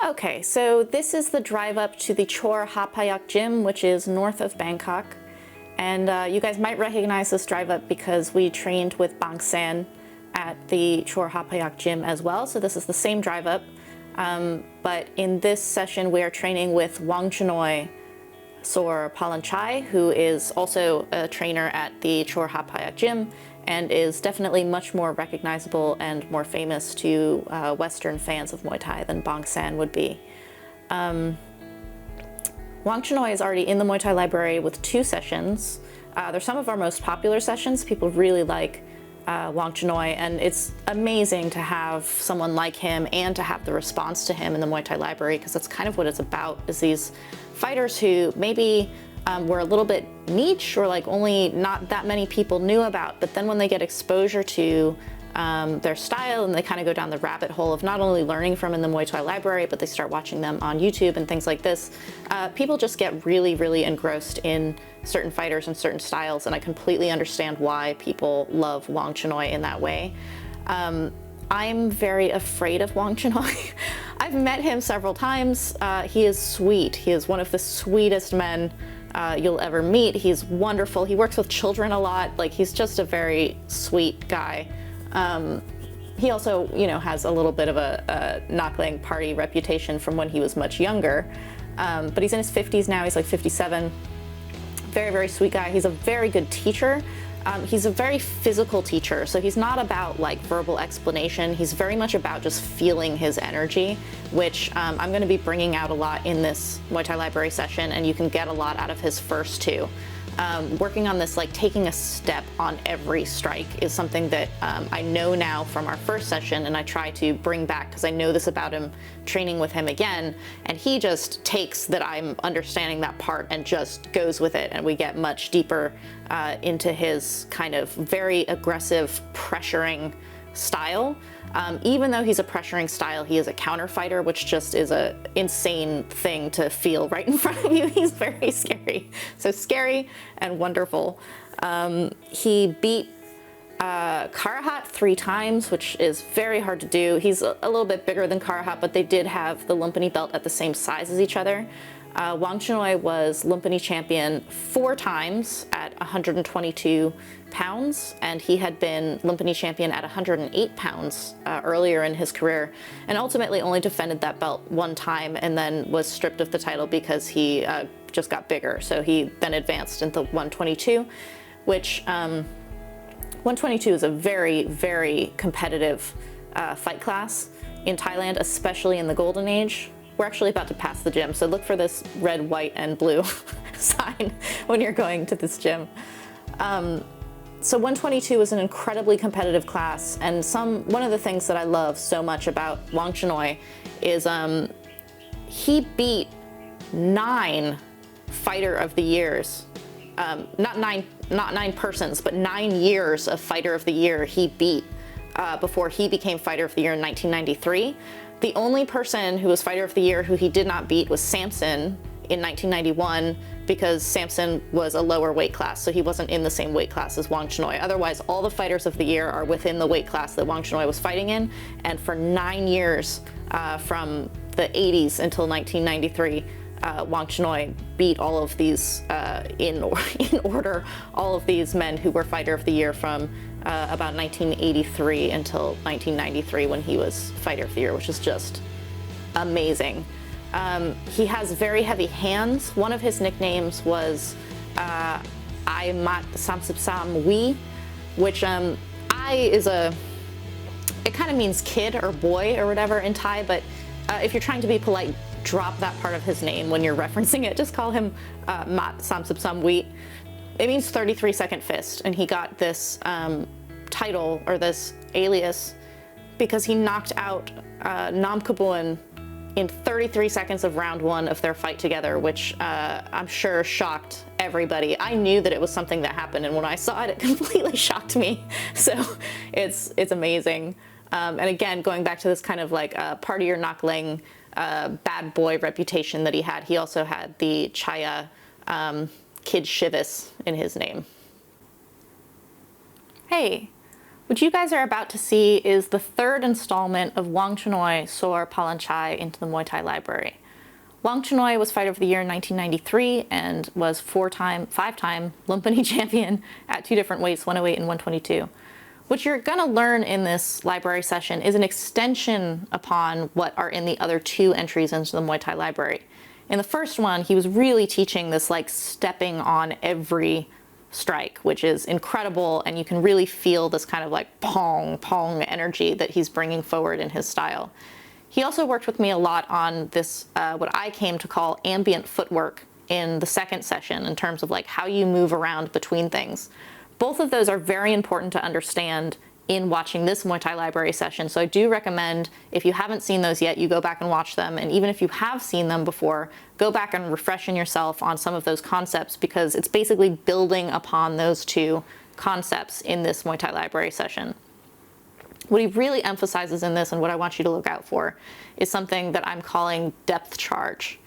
Okay, so this is the drive up to the Chor Hapayak gym, which is north of Bangkok. And you guys might recognize this drive up because we trained with Bang San at the Chor Hapayak gym as well. So this is the same drive up. But in this session, we are training with Wangchannoi Sor Palanchai, who is also a trainer at the Chor Hapayak gym and is definitely much more recognizable and more famous to Western fans of Muay Thai than Bang San would be. Wangchannoi is already in the Muay Thai Library with 2 sessions. They're some of our most popular sessions. People really like Wangchannoi, and it's amazing to have someone like him and to have the response to him in the Muay Thai Library, because that's kind of what it's about, is these fighters who maybe were a little bit niche or like only not that many people knew about, but then when they get exposure to their style and they kind of go down the rabbit hole of not only learning from in the Muay Thai Library, but they start watching them on YouTube and things like this, people just get really, really engrossed in certain fighters and certain styles, and I completely understand why people love Wangchannoi in that way. I'm very afraid of Wangchannoi. I've met him several times. He is sweet. He is one of the sweetest men you'll ever meet. He's wonderful. He works with children a lot. Like, he's just a very sweet guy. He also, you know, has a little bit of a knockling party reputation from when he was much younger. But he's in his 50s now. He's like 57. Very, very sweet guy. He's a very good teacher. He's a very physical teacher, so he's not about like verbal explanation. He's very much about just feeling his energy, which I'm going to be bringing out a lot in this Muay Thai Library session, and you can get a lot out of his first 2. Working on this, like taking a step on every strike, is something that I know now from our first session, and I try to bring back because I know this about him training with him again, and he just takes that I'm understanding that part and just goes with it, and we get much deeper into his kind of very aggressive pressuring style. Even though he's a pressuring style, he is a counter fighter, which just is an insane thing to feel right in front of you. He's very scary. So scary and wonderful. He beat Karahat 3 times, which is very hard to do. He's a little bit bigger than Karahat, but they did have the Lumpini belt at the same size as each other. Wangchannoi was Lumpini champion 4 times at 122 pounds, and he had been Lumpini champion at 108 pounds earlier in his career, and ultimately only defended that belt 1 time and then was stripped of the title because he just got bigger. So he then advanced into 122, which 122 is a very, very competitive fight class in Thailand, especially in the Golden Age. We're actually about to pass the gym, so look for this red, white, and blue sign when you're going to this gym. So 122 is an incredibly competitive class, and one of the things that I love so much about Wangchannoi is he beat 9 Fighter of the Years. Not nine persons, but 9 years of Fighter of the Year he beat before he became Fighter of the Year in 1993. The only person who was Fighter of the Year who he did not beat was Samson in 1991, because Samson was a lower weight class, so he wasn't in the same weight class as Wangchannoi. Otherwise, all the Fighters of the Year are within the weight class that Wangchannoi was fighting in, and for 9 years, from the 80s until 1993, Wangchannoi beat all of these, in order, all of these men who were Fighter of the Year from about 1983 until 1993 when he was Fighter of the Year, which is just amazing. He has very heavy hands. One of his nicknames was I Mat Samsipsam Wee, which I is it kind of means kid or boy or whatever in Thai, but if you're trying to be polite, drop that part of his name when you're referencing it. Just call him Mat Samsipsam Wee. It means 33-second fist, and he got this title, or this alias, because he knocked out Nam Kabuan in 33 seconds of round 1 of their fight together, which I'm sure shocked everybody. I knew that it was something that happened, and when I saw it, it completely shocked me. So it's amazing. And again, going back to this kind of like partier knockling bad boy reputation that he had, he also had the Chaya Kid Shivis in his name. Hey, What you guys are about to see is the third installment of Wangchannoi Soar Palanchai into the Muay Thai Library. Wangchannoi was Fighter of the Year in 1993 and was five-time Lumpini champion at two different weights, 108 and 122. What you're going to learn in this library session is an extension upon what are in the other two entries into the Muay Thai Library. In the first one, he was really teaching this like stepping on every strike, which is incredible, and you can really feel this kind of like pong, pong energy that he's bringing forward in his style. He also worked with me a lot on this, what I came to call ambient footwork in the second session in terms of like how you move around between things. Both of those are very important to understand in watching this Muay Thai Library session, so I do recommend, if you haven't seen those yet, you go back and watch them, and even if you have seen them before, go back and refreshing yourself on some of those concepts, because it's basically building upon those two concepts in this Muay Thai Library session. What he really emphasizes in this, and what I want you to look out for, is something that I'm calling depth charge.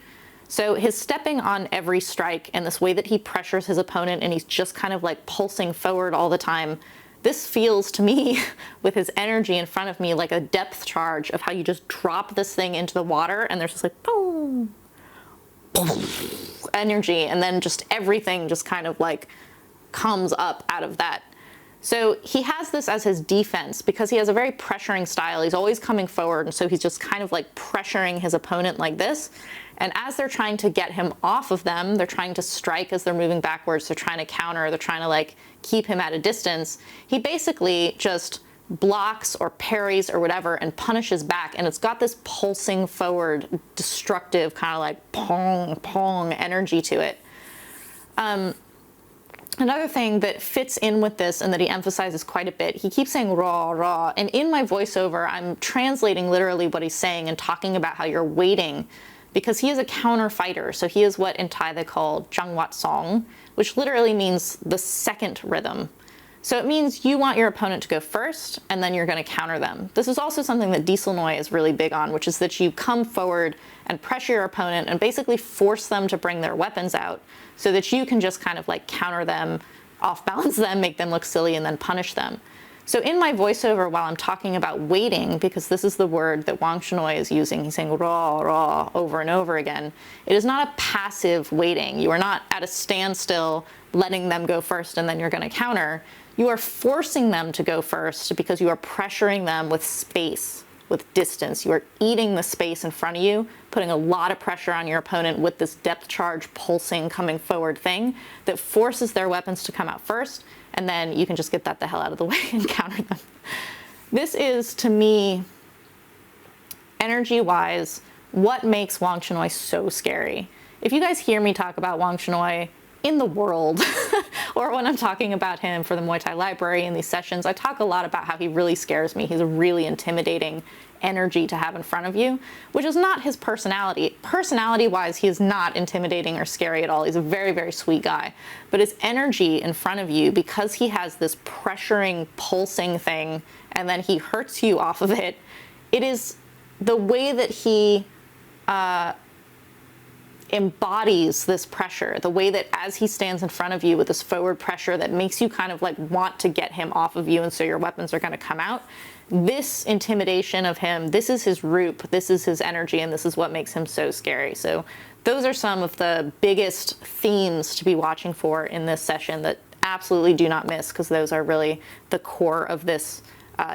So his stepping on every strike and this way that he pressures his opponent and he's just kind of like pulsing forward all the time, this feels to me, with his energy in front of me, like a depth charge of how you just drop this thing into the water and there's just like boom, boom, energy, and then just everything just kind of like comes up out of that. So he has this as his defense because he has a very pressuring style. He's always coming forward, and so he's just kind of like pressuring his opponent like this. And as they're trying to get him off of them, they're trying to strike as they're moving backwards, they're trying to counter, they're trying to like keep him at a distance. He basically just blocks or parries or whatever and punishes back, and it's got this pulsing forward, destructive kind of like pong, pong energy to it. Another thing that fits in with this and that he emphasizes quite a bit, he keeps saying raw, raw, and in my voiceover, I'm translating literally what he's saying and talking about how you're waiting, because he is a counter fighter. So he is what in Thai they call Jangwat Song, which literally means the second rhythm. So it means you want your opponent to go first, and then you're going to counter them. This is also something that Duuglas-Ittu is really big on, which is that you come forward and pressure your opponent and basically force them to bring their weapons out so that you can just kind of like counter them, off-balance them, make them look silly, and then punish them. So in my voiceover, while I'm talking about waiting, because this is the word that Wangchannoi is using, he's saying raw, raw over and over again, it is not a passive waiting. You are not at a standstill letting them go first and then you're going to counter. You are forcing them to go first because you are pressuring them with space, with distance. You are eating the space in front of you, putting a lot of pressure on your opponent with this depth charge pulsing coming forward thing that forces their weapons to come out first, and then you can just get that the hell out of the way and counter them. This is, to me, energy-wise, what makes Wangchannoi so scary. If you guys hear me talk about Wangchannoi in the world, or when I'm talking about him for the Muay Thai Library in these sessions, I talk a lot about how he really scares me. He's a really intimidating energy to have in front of you, which is not his personality. Personality-wise, he is not intimidating or scary at all. He's a very, very sweet guy. But his energy in front of you, because he has this pressuring, pulsing thing, and then he hurts you off of it, it is the way that he embodies this pressure, the way that as he stands in front of you with this forward pressure that makes you kind of like want to get him off of you, and so your weapons are going to come out. This intimidation of him, this is his root, this is his energy, and this is what makes him so scary. So those are some of the biggest themes to be watching for in this session that absolutely do not miss, because those are really the core of this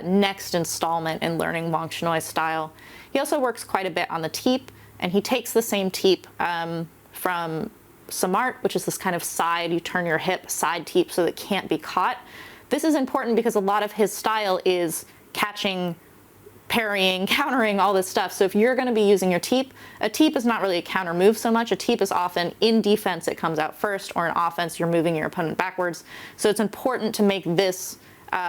next installment in learning Wangchannoi style. He also works quite a bit on the Teep, and he takes the same Teep from Samart, which is this kind of side, you turn your hip, side Teep so that it can't be caught. This is important because a lot of his style is catching, parrying, countering, all this stuff. So if you're going to be using your Teep, a Teep is not really a counter move so much. A Teep is often in defense, it comes out first, or in offense, you're moving your opponent backwards. So it's important to make this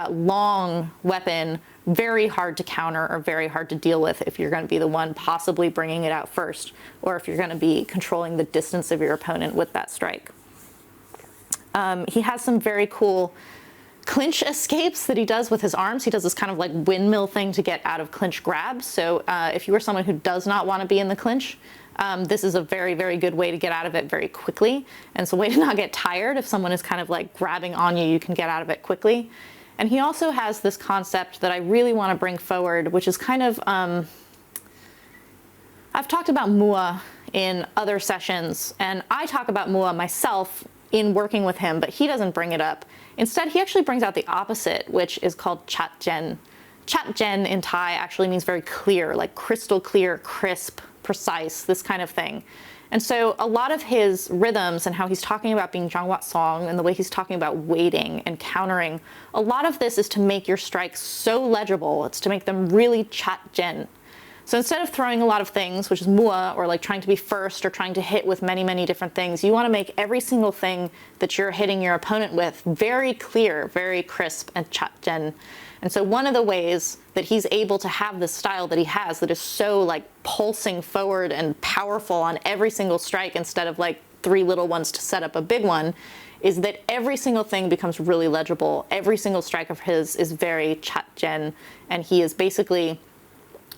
long weapon very hard to counter or very hard to deal with if you're going to be the one possibly bringing it out first, or if you're going to be controlling the distance of your opponent with that strike. He has some very cool clinch escapes that he does with his arms. He does this kind of like windmill thing to get out of clinch grabs. So if you are someone who does not want to be in the clinch, this is a very, very good way to get out of it very quickly. And it's a way to not get tired. If someone is kind of like grabbing on you, you can get out of it quickly. And he also has this concept that I really want to bring forward, which is kind of, I've talked about Muay in other sessions, and I talk about Muay myself in working with him, but he doesn't bring it up. Instead, he actually brings out the opposite, which is called chat gen. Chat gen in Thai actually means very clear, like crystal clear, crisp, precise, this kind of thing. And so a lot of his rhythms and how he's talking about being jangwat song and the way he's talking about waiting and countering, a lot of this is to make your strikes so legible. It's to make them really chat gen. So instead of throwing a lot of things, which is Muay, or like trying to be first or trying to hit with many, many different things, you want to make every single thing that you're hitting your opponent with very clear, very crisp, and chat gen. And so one of the ways that he's able to have this style that he has that is so like pulsing forward and powerful on every single strike instead of like 3 little ones to set up a big one is that every single thing becomes really legible. Every single strike of his is very chat gen, and he is basically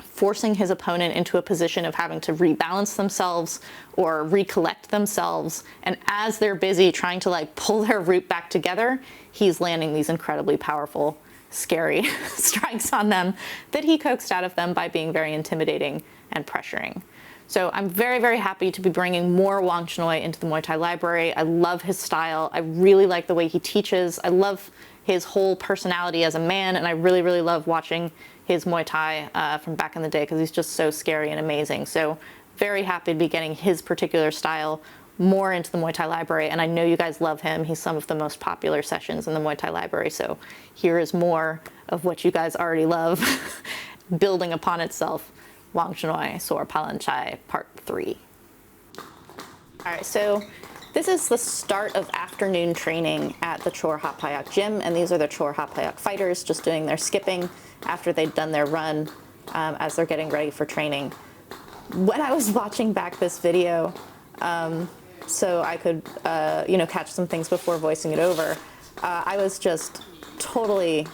forcing his opponent into a position of having to rebalance themselves or recollect themselves. And as they're busy trying to like pull their root back together, he's landing these incredibly powerful, scary strikes on them that he coaxed out of them by being very intimidating and pressuring. So I'm very, very happy to be bringing more Wangchannoi into the Muay Thai library. I love his style. I really like the way he teaches. I love his whole personality as a man, and I really, really love watching his Muay Thai from back in the day because he's just so scary and amazing. So very happy to be getting his particular style more into the Muay Thai library, and I know you guys love him. He's some of the most popular sessions in the Muay Thai library, so here is more of what you guys already love building upon itself. Wangchannoi Sor Palanchai Part 3. All right, so this is the start of afternoon training at the Chor Hapayak gym, and these are the Chor Hapayak fighters just doing their skipping after they've done their run as they're getting ready for training. When I was watching back this video, so I could, catch some things before voicing it over, I was just totally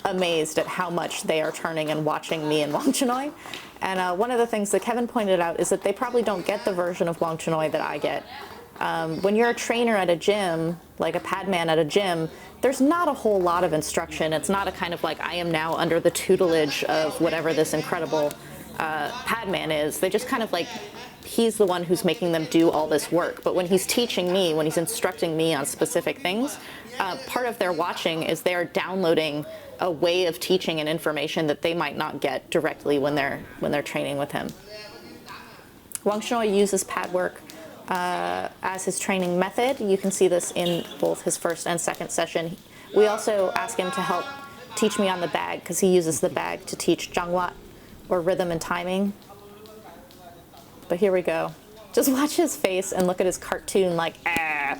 amazed at how much they are turning and watching me and Wanchanoi. And one of the things that Kevin pointed out is that they probably don't get the version of Wanchanoi that I get. When you're a trainer at a gym, like a pad man at a gym, there's not a whole lot of instruction. It's not a kind of like, I am now under the tutelage of whatever this incredible pad man is. They just kind of like, he's the one who's making them do all this work. But when he's teaching me, when he's instructing me on specific things, part of their watching is they're downloading a way of teaching and information that they might not get directly when they're training with him. Wangchannoi uses pad work as his training method. You can see this in both his first and second session. We also ask him to help teach me on the bag because he uses the bag to teach jangwat, or rhythm and timing. But here we go. Just watch his face and look at his cartoon like, ah,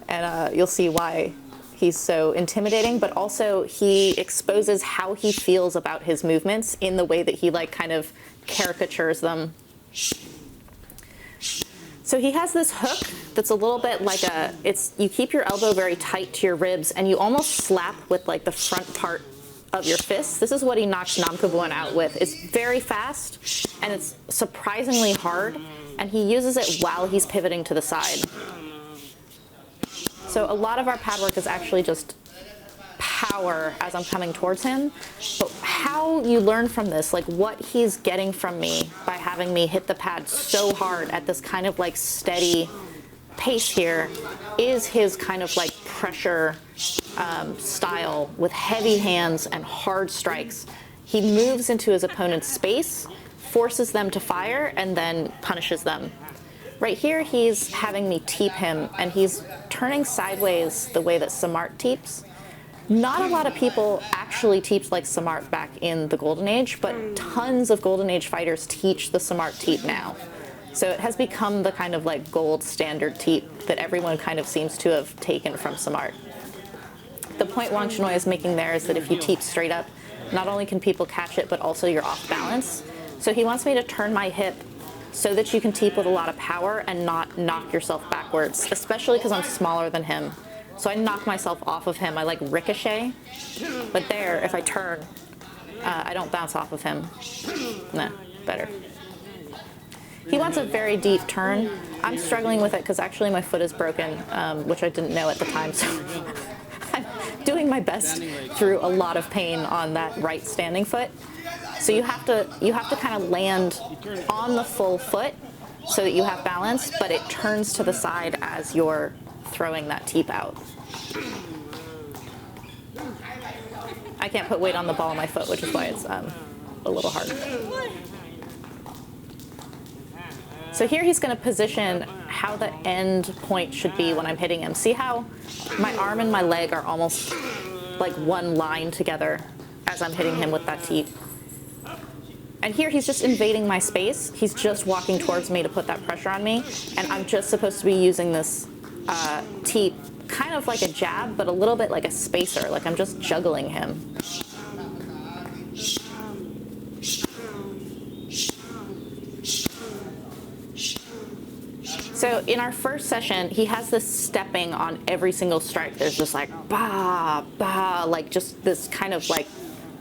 and you'll see why he's so intimidating, but also he exposes how he feels about his movements in the way that he like kind of caricatures them. So he has this hook that's a little bit like you keep your elbow very tight to your ribs and you almost slap with like the front part of your fist. This is what he knocks Namkabuan out with. It's very fast and it's surprisingly hard, and he uses it while he's pivoting to the side. So a lot of our pad work is actually just power as I'm coming towards him, but how you learn from this, like what he's getting from me by having me hit the pad so hard at this kind of like steady pace here, is his kind of like pressure style with heavy hands and hard strikes. He moves into his opponent's space, forces them to fire, and then punishes them. Right here, he's having me teep him, and he's turning sideways the way that Samart teeps. Not a lot of people actually teach like Samart back in the Golden Age, but tons of Golden Age fighters teach the Samart teep now. So it has become the kind of like gold standard teep that everyone kind of seems to have taken from Samart. The point Wangchannoi is making there is that if you teep straight up, not only can people catch it, but also you're off balance. So he wants me to turn my hip so that you can teep with a lot of power and not knock yourself backwards, especially because I'm smaller than him. So I knock myself off of him. I like ricochet, but there, if I turn, I don't bounce off of him. Nah, better. He wants a very deep turn. I'm struggling with it because actually my foot is broken, which I didn't know at the time, so I'm doing my best through a lot of pain on that right standing foot. So you have to kind of land on the full foot so that you have balance, but it turns to the side as you're throwing that teep out. I can't put weight on the ball of my foot, which is why it's a little hard. So here he's going to position how the end point should be when I'm hitting him. See how my arm and my leg are almost like one line together as I'm hitting him with that teep. And here he's just invading my space. He's just walking towards me to put that pressure on me. And I'm just supposed to be using this teep kind of like a jab, but a little bit like a spacer. Like I'm just juggling him. So in our first session, he has this stepping on every single strike. There's just like, bah, bah, like just this kind of like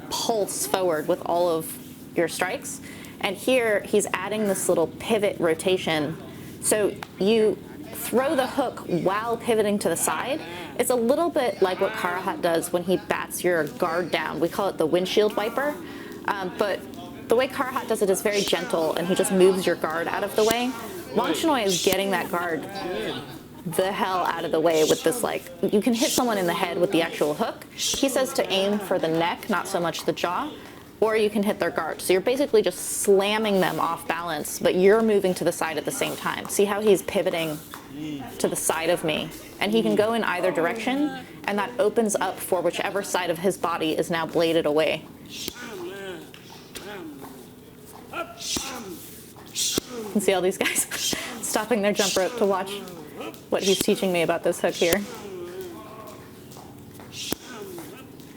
pulse forward with all of your strikes. And here he's adding this little pivot rotation. So you throw the hook while pivoting to the side. It's a little bit like what Karahat does when he bats your guard down. We call it the windshield wiper. But the way Karahat does it is very gentle, and he just moves your guard out of the way. Wanchanoi is getting that guard the hell out of the way with this, like, you can hit someone in the head with the actual hook. He says to aim for the neck, not so much the jaw, or you can hit their guard. So you're basically just slamming them off balance, but you're moving to the side at the same time. See how he's pivoting to the side of me? And he can go in either direction, and that opens up for whichever side of his body is now bladed away. You can see all these guys stopping their jump rope to watch what he's teaching me about this hook here.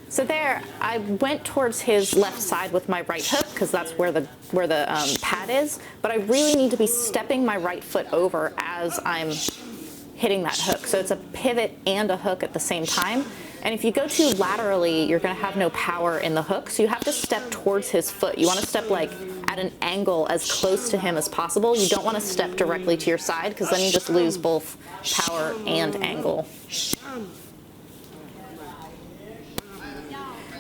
So there, I went towards his left side with my right hook because that's where the pad is, but I really need to be stepping my right foot over as I'm hitting that hook. So it's a pivot and a hook at the same time. And if you go too laterally, you're going to have no power in the hook. So you have to step towards his foot. You want to step like at an angle as close to him as possible. You don't want to step directly to your side because then you just lose both power and angle.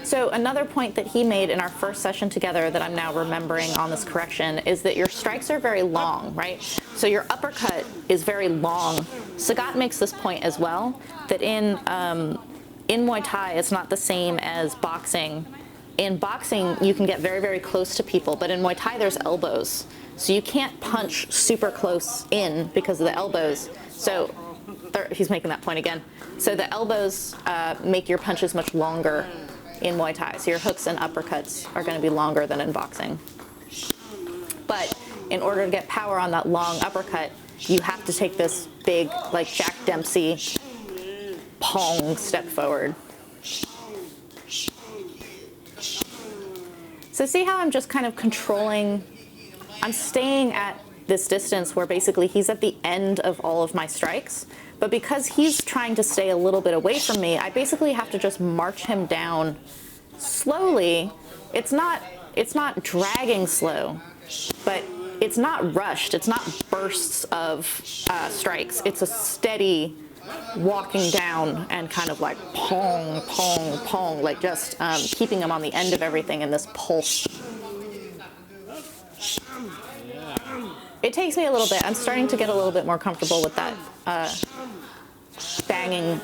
So another point that he made in our first session together that I'm now remembering on this correction is that your strikes are very long, right? So your uppercut is very long. Sagat makes this point as well, that in Muay Thai, it's not the same as boxing. In boxing, you can get very, very close to people, but in Muay Thai, there's elbows. So you can't punch super close in because of the elbows. So he's making that point again. So the elbows make your punches much longer in Muay Thai. So your hooks and uppercuts are going to be longer than in boxing. But in order to get power on that long uppercut, you have to take this big, like Jack Dempsey, pong step forward. So see how I'm just kind of controlling, I'm staying at this distance where basically he's at the end of all of my strikes, but because he's trying to stay a little bit away from me, I basically have to just march him down slowly. It's not dragging slow, but it's not rushed. It's not bursts of strikes. It's a steady walking down and kind of like pong, pong, pong, like just keeping him on the end of everything in this pulse. It takes me a little bit. I'm starting to get a little bit more comfortable with that banging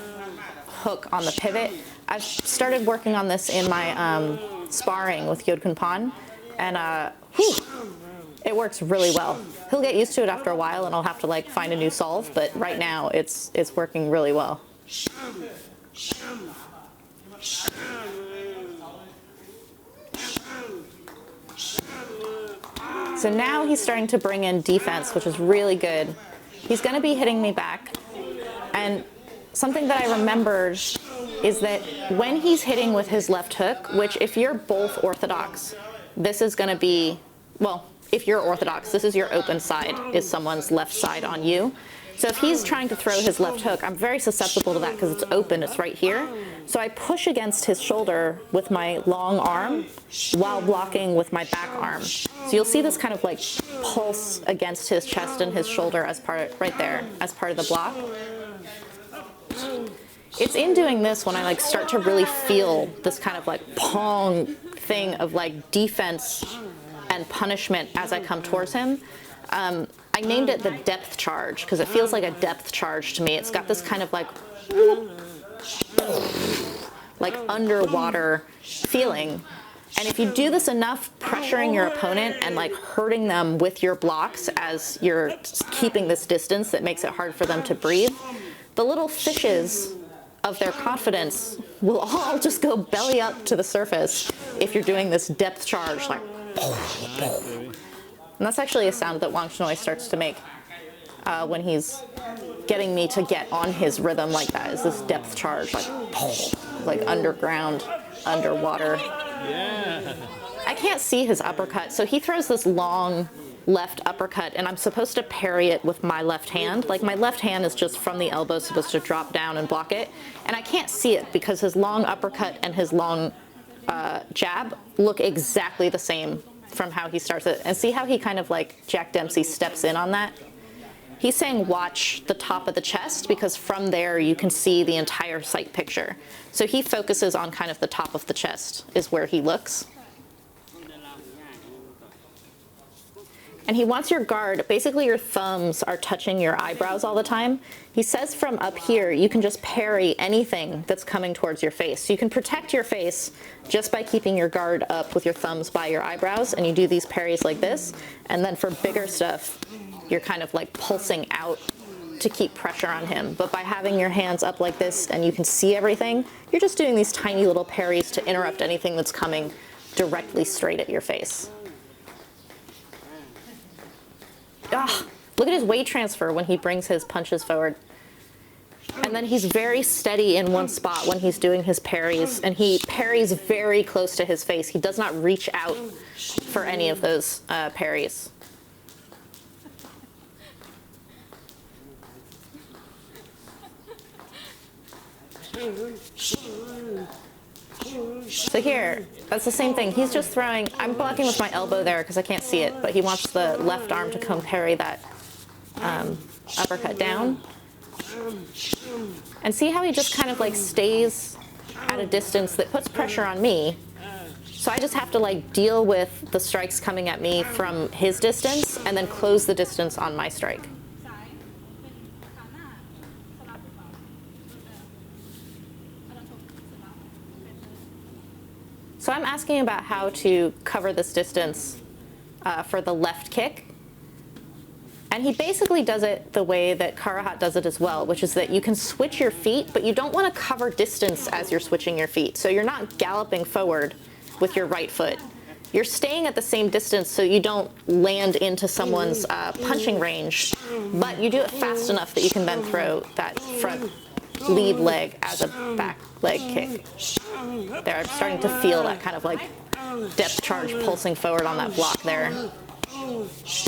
hook on the pivot. I've started working on this in my sparring with Yodkun Pan, and it works really well. He'll get used to it after a while, and I'll have to like find a new solve. But right now, it's working really well. So now he's starting to bring in defense, which is really good. He's going to be hitting me back, and something that I remembered is that when he's hitting with his left hook, which if you're both orthodox, this is going to be, well, if you're orthodox, this is your open side, is someone's left side on you. So if he's trying to throw his left hook, I'm very susceptible to that because it's open, it's right here. So I push against his shoulder with my long arm while blocking with my back arm. So you'll see this kind of like pulse against his chest and his shoulder as part, right there, as part of the block. It's in doing this when I like start to really feel this kind of like pong thing of like defense and punishment as I come towards him. I named it the depth charge because it feels like a depth charge to me. It's got this kind of like underwater feeling. And if you do this enough, pressuring your opponent and like hurting them with your blocks as you're keeping this distance that makes it hard for them to breathe, the little fishes of their confidence will all just go belly up to the surface if you're doing this depth charge, like. And that's actually a sound that Wangchannoi starts to make when he's getting me to get on his rhythm like that, is this depth charge, like underground, underwater. Yeah. I can't see his uppercut, so he throws this long left uppercut, and I'm supposed to parry it with my left hand. Like, my left hand is just from the elbow supposed to drop down and block it, and I can't see it because his long uppercut and his long jab look exactly the same from how he starts it. And see how he kind of like Jack Dempsey steps in on that? He's saying watch the top of the chest because from there you can see the entire sight picture. So he focuses on kind of the top of the chest is where he looks. And he wants your guard, basically your thumbs are touching your eyebrows all the time. He says from up here, you can just parry anything that's coming towards your face. So you can protect your face just by keeping your guard up with your thumbs by your eyebrows, and you do these parries like this. And then for bigger stuff, you're kind of like pulsing out to keep pressure on him. But by having your hands up like this and you can see everything, you're just doing these tiny little parries to interrupt anything that's coming directly straight at your face. Ah, look at his weight transfer when he brings his punches forward. And then he's very steady in one spot when he's doing his parries, and he parries very close to his face. He does not reach out for any of those parries. So here, that's the same thing. He's just throwing, I'm blocking with my elbow there because I can't see it, but he wants the left arm to come parry that uppercut down. And see how he just kind of like stays at a distance that puts pressure on me. So I just have to like deal with the strikes coming at me from his distance and then close the distance on my strike. So I'm asking about how to cover this distance for the left kick. And he basically does it the way that Karahat does it as well, which is that you can switch your feet, but you don't want to cover distance as you're switching your feet. So you're not galloping forward with your right foot. You're staying at the same distance so you don't land into someone's punching range, but you do it fast enough that you can then throw that front lead leg as a back leg kick. There, I'm starting to feel that kind of like depth charge pulsing forward on that block there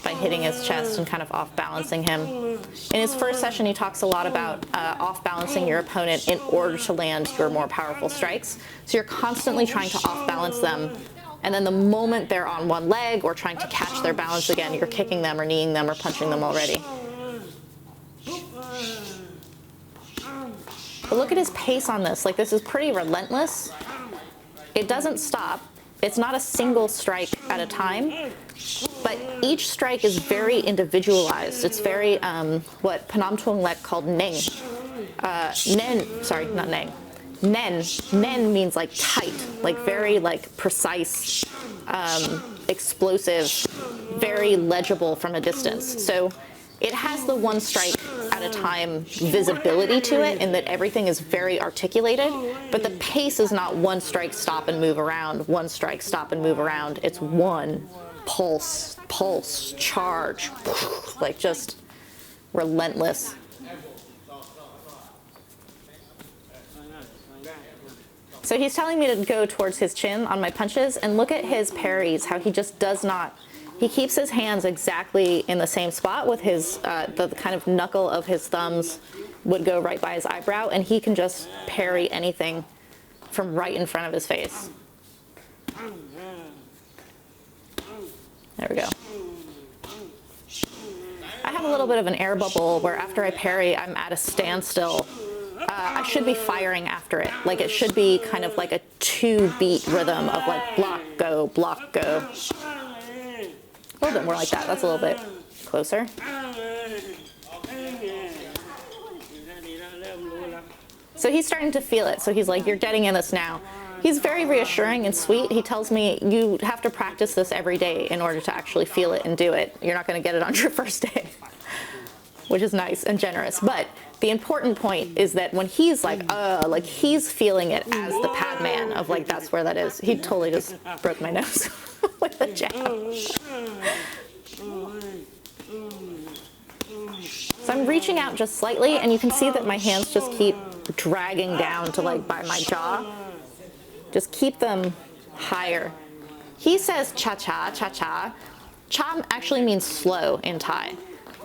by hitting his chest and kind of off-balancing him. In his first session, he talks a lot about off-balancing your opponent in order to land your more powerful strikes. So you're constantly trying to off-balance them, and then the moment they're on one leg or trying to catch their balance again, you're kicking them or kneeing them or punching them already. But look at his pace on this. Like, this is pretty relentless. It doesn't stop. It's not a single strike at a time, but each strike is very individualized. It's very what Phnom Tuong Lek called neng. Nen, sorry, not neng. Nen. Nen means like tight, like very like precise, explosive, very legible from a distance. So it has the one strike at a time visibility to it in that everything is very articulated, but the pace is not one strike, stop and move around, one strike, stop and move around. It's one pulse, pulse, charge, like just relentless. So he's telling me to go towards his chin on my punches, and look at his parries, how he just does not. He keeps his hands exactly in the same spot with his, the kind of knuckle of his thumbs would go right by his eyebrow, and he can just parry anything from right in front of his face. There we go. I have a little bit of an air bubble where after I parry, I'm at a standstill I should be firing after it. Like it should be kind of like a 2-beat rhythm of like block, go, block, go. A little bit more like that. That's a little bit closer. So he's starting to feel it. So he's like, you're getting in this now. He's very reassuring and sweet. He tells me you have to practice this every day in order to actually feel it and do it. You're not going to get it on your first day, which is nice and generous. But the important point is that when he's like he's feeling it as the pad man of like, that's where that is. He totally just broke my nose with the jab. So I'm reaching out just slightly, and you can see that my hands just keep dragging down to like by my jaw. Just keep them higher. He says cha-cha, cha-cha. Cha actually means slow in Thai.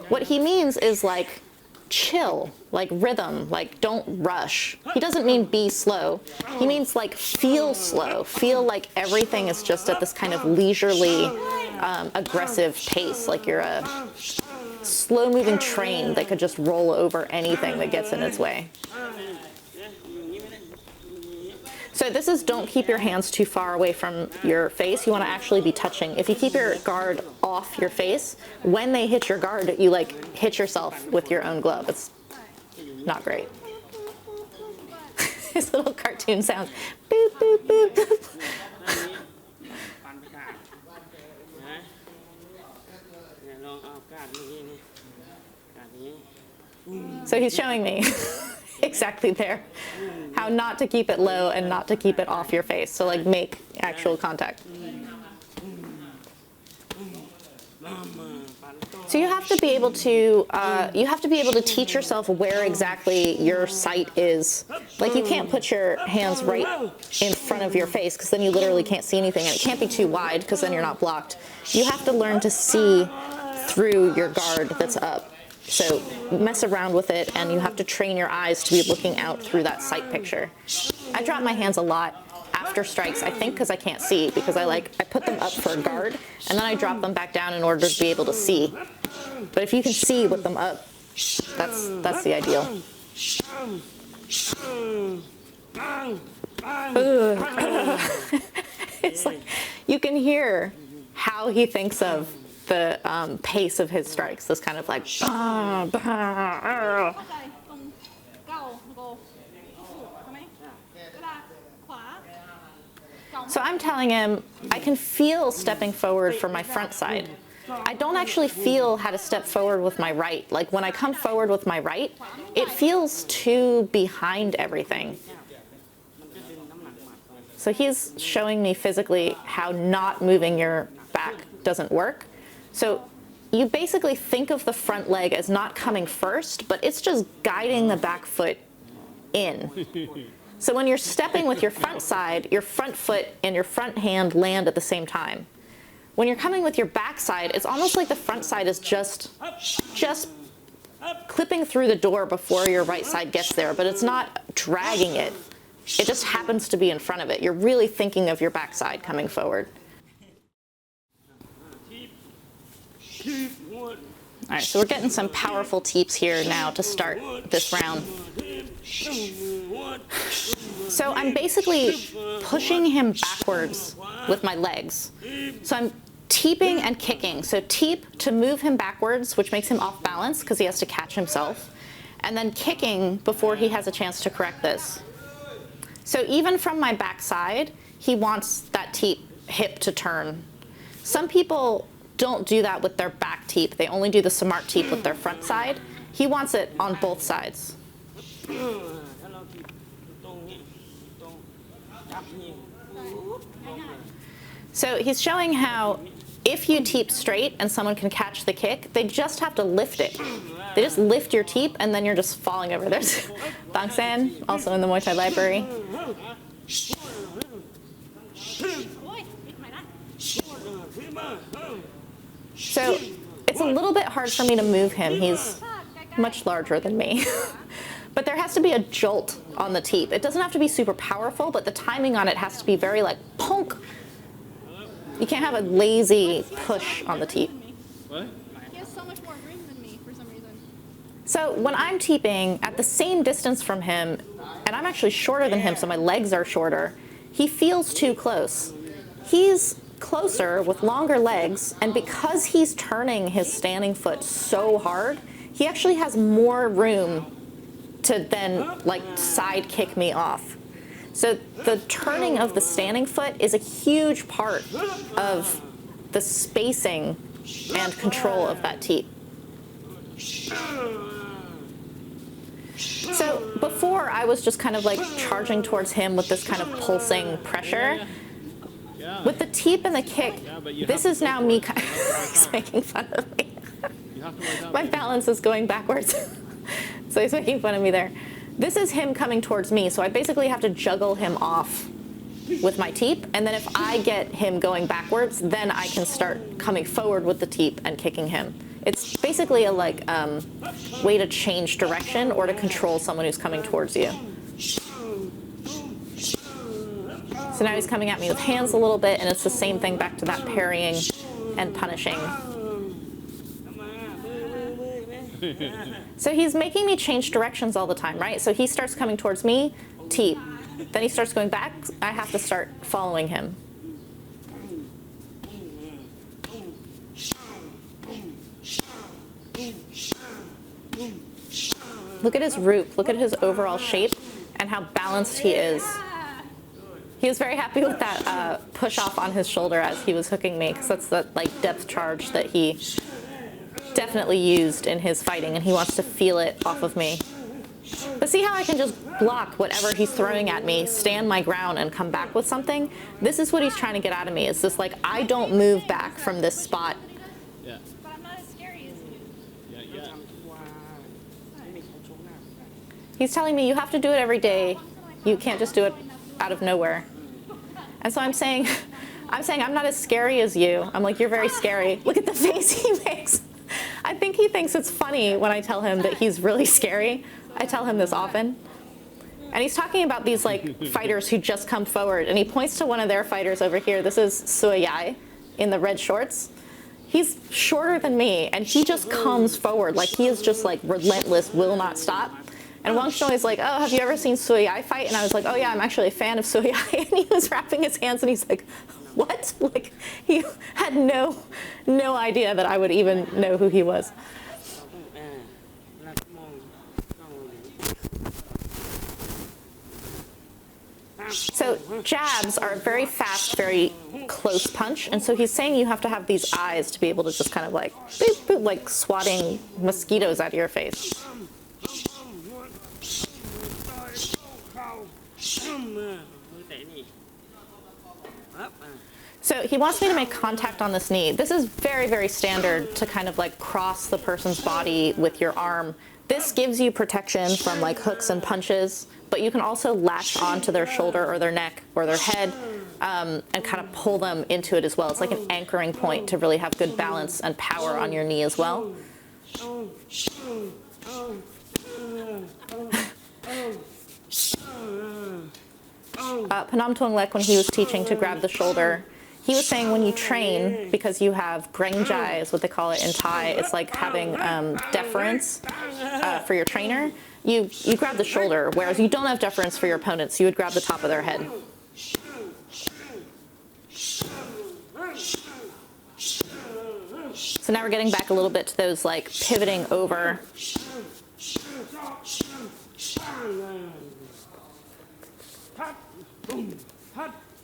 What he means is like chill, like rhythm, like don't rush. He doesn't mean be slow. He means like feel slow. Feel like everything is just at this kind of leisurely, aggressive pace, like you're a slow-moving train that could just roll over anything that gets in its way. So this is don't keep your hands too far away from your face. You want to actually be touching. If you keep your guard off your face, when they hit your guard, you like hit yourself with your own glove. It's not great. His little cartoon sounds. Boop, boop, boop, boop. So he's showing me exactly there how not to keep it low and not to keep it off your face. So like make actual contact. So you have to be able to teach yourself where exactly your sight is. Like you can't put your hands right in front of your face because then you literally can't see anything, and it can't be too wide because then you're not blocked. You have to learn to see through your guard that's up. So mess around with it, and you have to train your eyes to be looking out through that sight picture. I drop my hands a lot after strikes, I think because I can't see, because I put them up for a guard, and then I drop them back down in order to be able to see. But if you can see with them up, that's the ideal. It's like you can hear how he thinks of the pace of his strikes, this kind of like bah, bah, So I'm telling him I can feel stepping forward for my front side. I don't actually feel how to step forward with my right. Like when I come forward with my right, it feels too behind everything. So he's showing me physically how not moving your back doesn't work. So you basically think of the front leg as not coming first, but it's just guiding the back foot in. So when you're stepping with your front side, your front foot and your front hand land at the same time. When you're coming with your back side, it's almost like the front side is just clipping through the door before your right side gets there, but it's not dragging it. It just happens to be in front of it. You're really thinking of your back side coming forward. All right, so we're getting some powerful teeps here now to start this round. So I'm basically pushing him backwards with my legs. So I'm teeping and kicking. So teep to move him backwards, which makes him off balance because he has to catch himself. And then kicking before he has a chance to correct this. So even from my backside, he wants that teep hip to turn. Some people don't do that with their back teep. They only do the smart teep with their front side. He wants it on both sides. So he's showing how if you teep straight and someone can catch the kick, they just have to lift it. They just lift your teep and then you're just falling over. There's Bang San, also in the Muay Thai Library. So it's a little bit hard for me to move him. He's much larger than me. But there has to be a jolt on the teep. It doesn't have to be super powerful, but the timing on it has to be very like punk. You can't have a lazy push on the teep. What? He has so much more room than me for some reason. So when I'm teeping at the same distance from him, and I'm actually shorter than him, so my legs are shorter, he feels too close. He's closer with longer legs, and because he's turning his standing foot so hard, he actually has more room to then like side kick me off. So the turning of the standing foot is a huge part of the spacing and control of that teep. So before I was just kind of like charging towards him with this kind of pulsing pressure. With the teep and the kick, this is now me kind of he's making fun of me. My balance is going backwards. So he's making fun of me there. This is him coming towards me, so I basically have to juggle him off with my teep, and then if I get him going backwards, then I can start coming forward with the teep and kicking him. It's basically a way to change direction or to control someone who's coming towards you. So now he's coming at me with hands a little bit, and it's the same thing back to that parrying and punishing. So he's making me change directions all the time, right? So he starts coming towards me, teep. Then he starts going back, I have to start following him. Look at his root, look at his overall shape and how balanced he is. He was very happy with that push off on his shoulder as he was hooking me, because that's the like depth charge that he definitely used in his fighting, and he wants to feel it off of me. But see how I can just block whatever he's throwing at me, stand my ground, and come back with something? This is what he's trying to get out of me. It's this like, I don't move back from this spot. Yeah. But I'm not as scary as you. Yeah. He's telling me you have to do it every day. You can't just do it out of nowhere. And so I'm saying I'm not as scary as you. I'm like, you're very scary. Look at the face he makes. I think he thinks it's funny when I tell him that he's really scary. I tell him this often. And he's talking about these like fighters who just come forward, and he points to one of their fighters over here. This is Sylvie in the red shorts. He's shorter than me, and he just comes forward. Like, he is just like relentless, will not stop. And Wangchannoi is like, oh, have you ever seen Sylvie fight? And I was like, oh yeah, I'm actually a fan of Sylvie. And he was wrapping his hands, and he's like, what? Like, he had no idea that I would even know who he was. So jabs are a very fast, very close punch, and so he's saying you have to have these eyes to be able to just kind of like, boop, boop, like swatting mosquitoes out of your face. So he wants me to make contact on this knee. This is very, very standard to kind of like cross the person's body with your arm. This gives you protection from like hooks and punches, but you can also latch onto their shoulder or their neck or their head and kind of pull them into it as well. It's like an anchoring point to really have good balance and power on your knee as well. Panam Tuong Lek, when he was teaching to grab the shoulder, he was saying when you train, because you have greng jai is what they call it in Thai, it's like having deference for your trainer. You grab the shoulder, whereas you don't have deference for your opponents. You would grab the top of their head. So now we're getting back a little bit to those like pivoting over.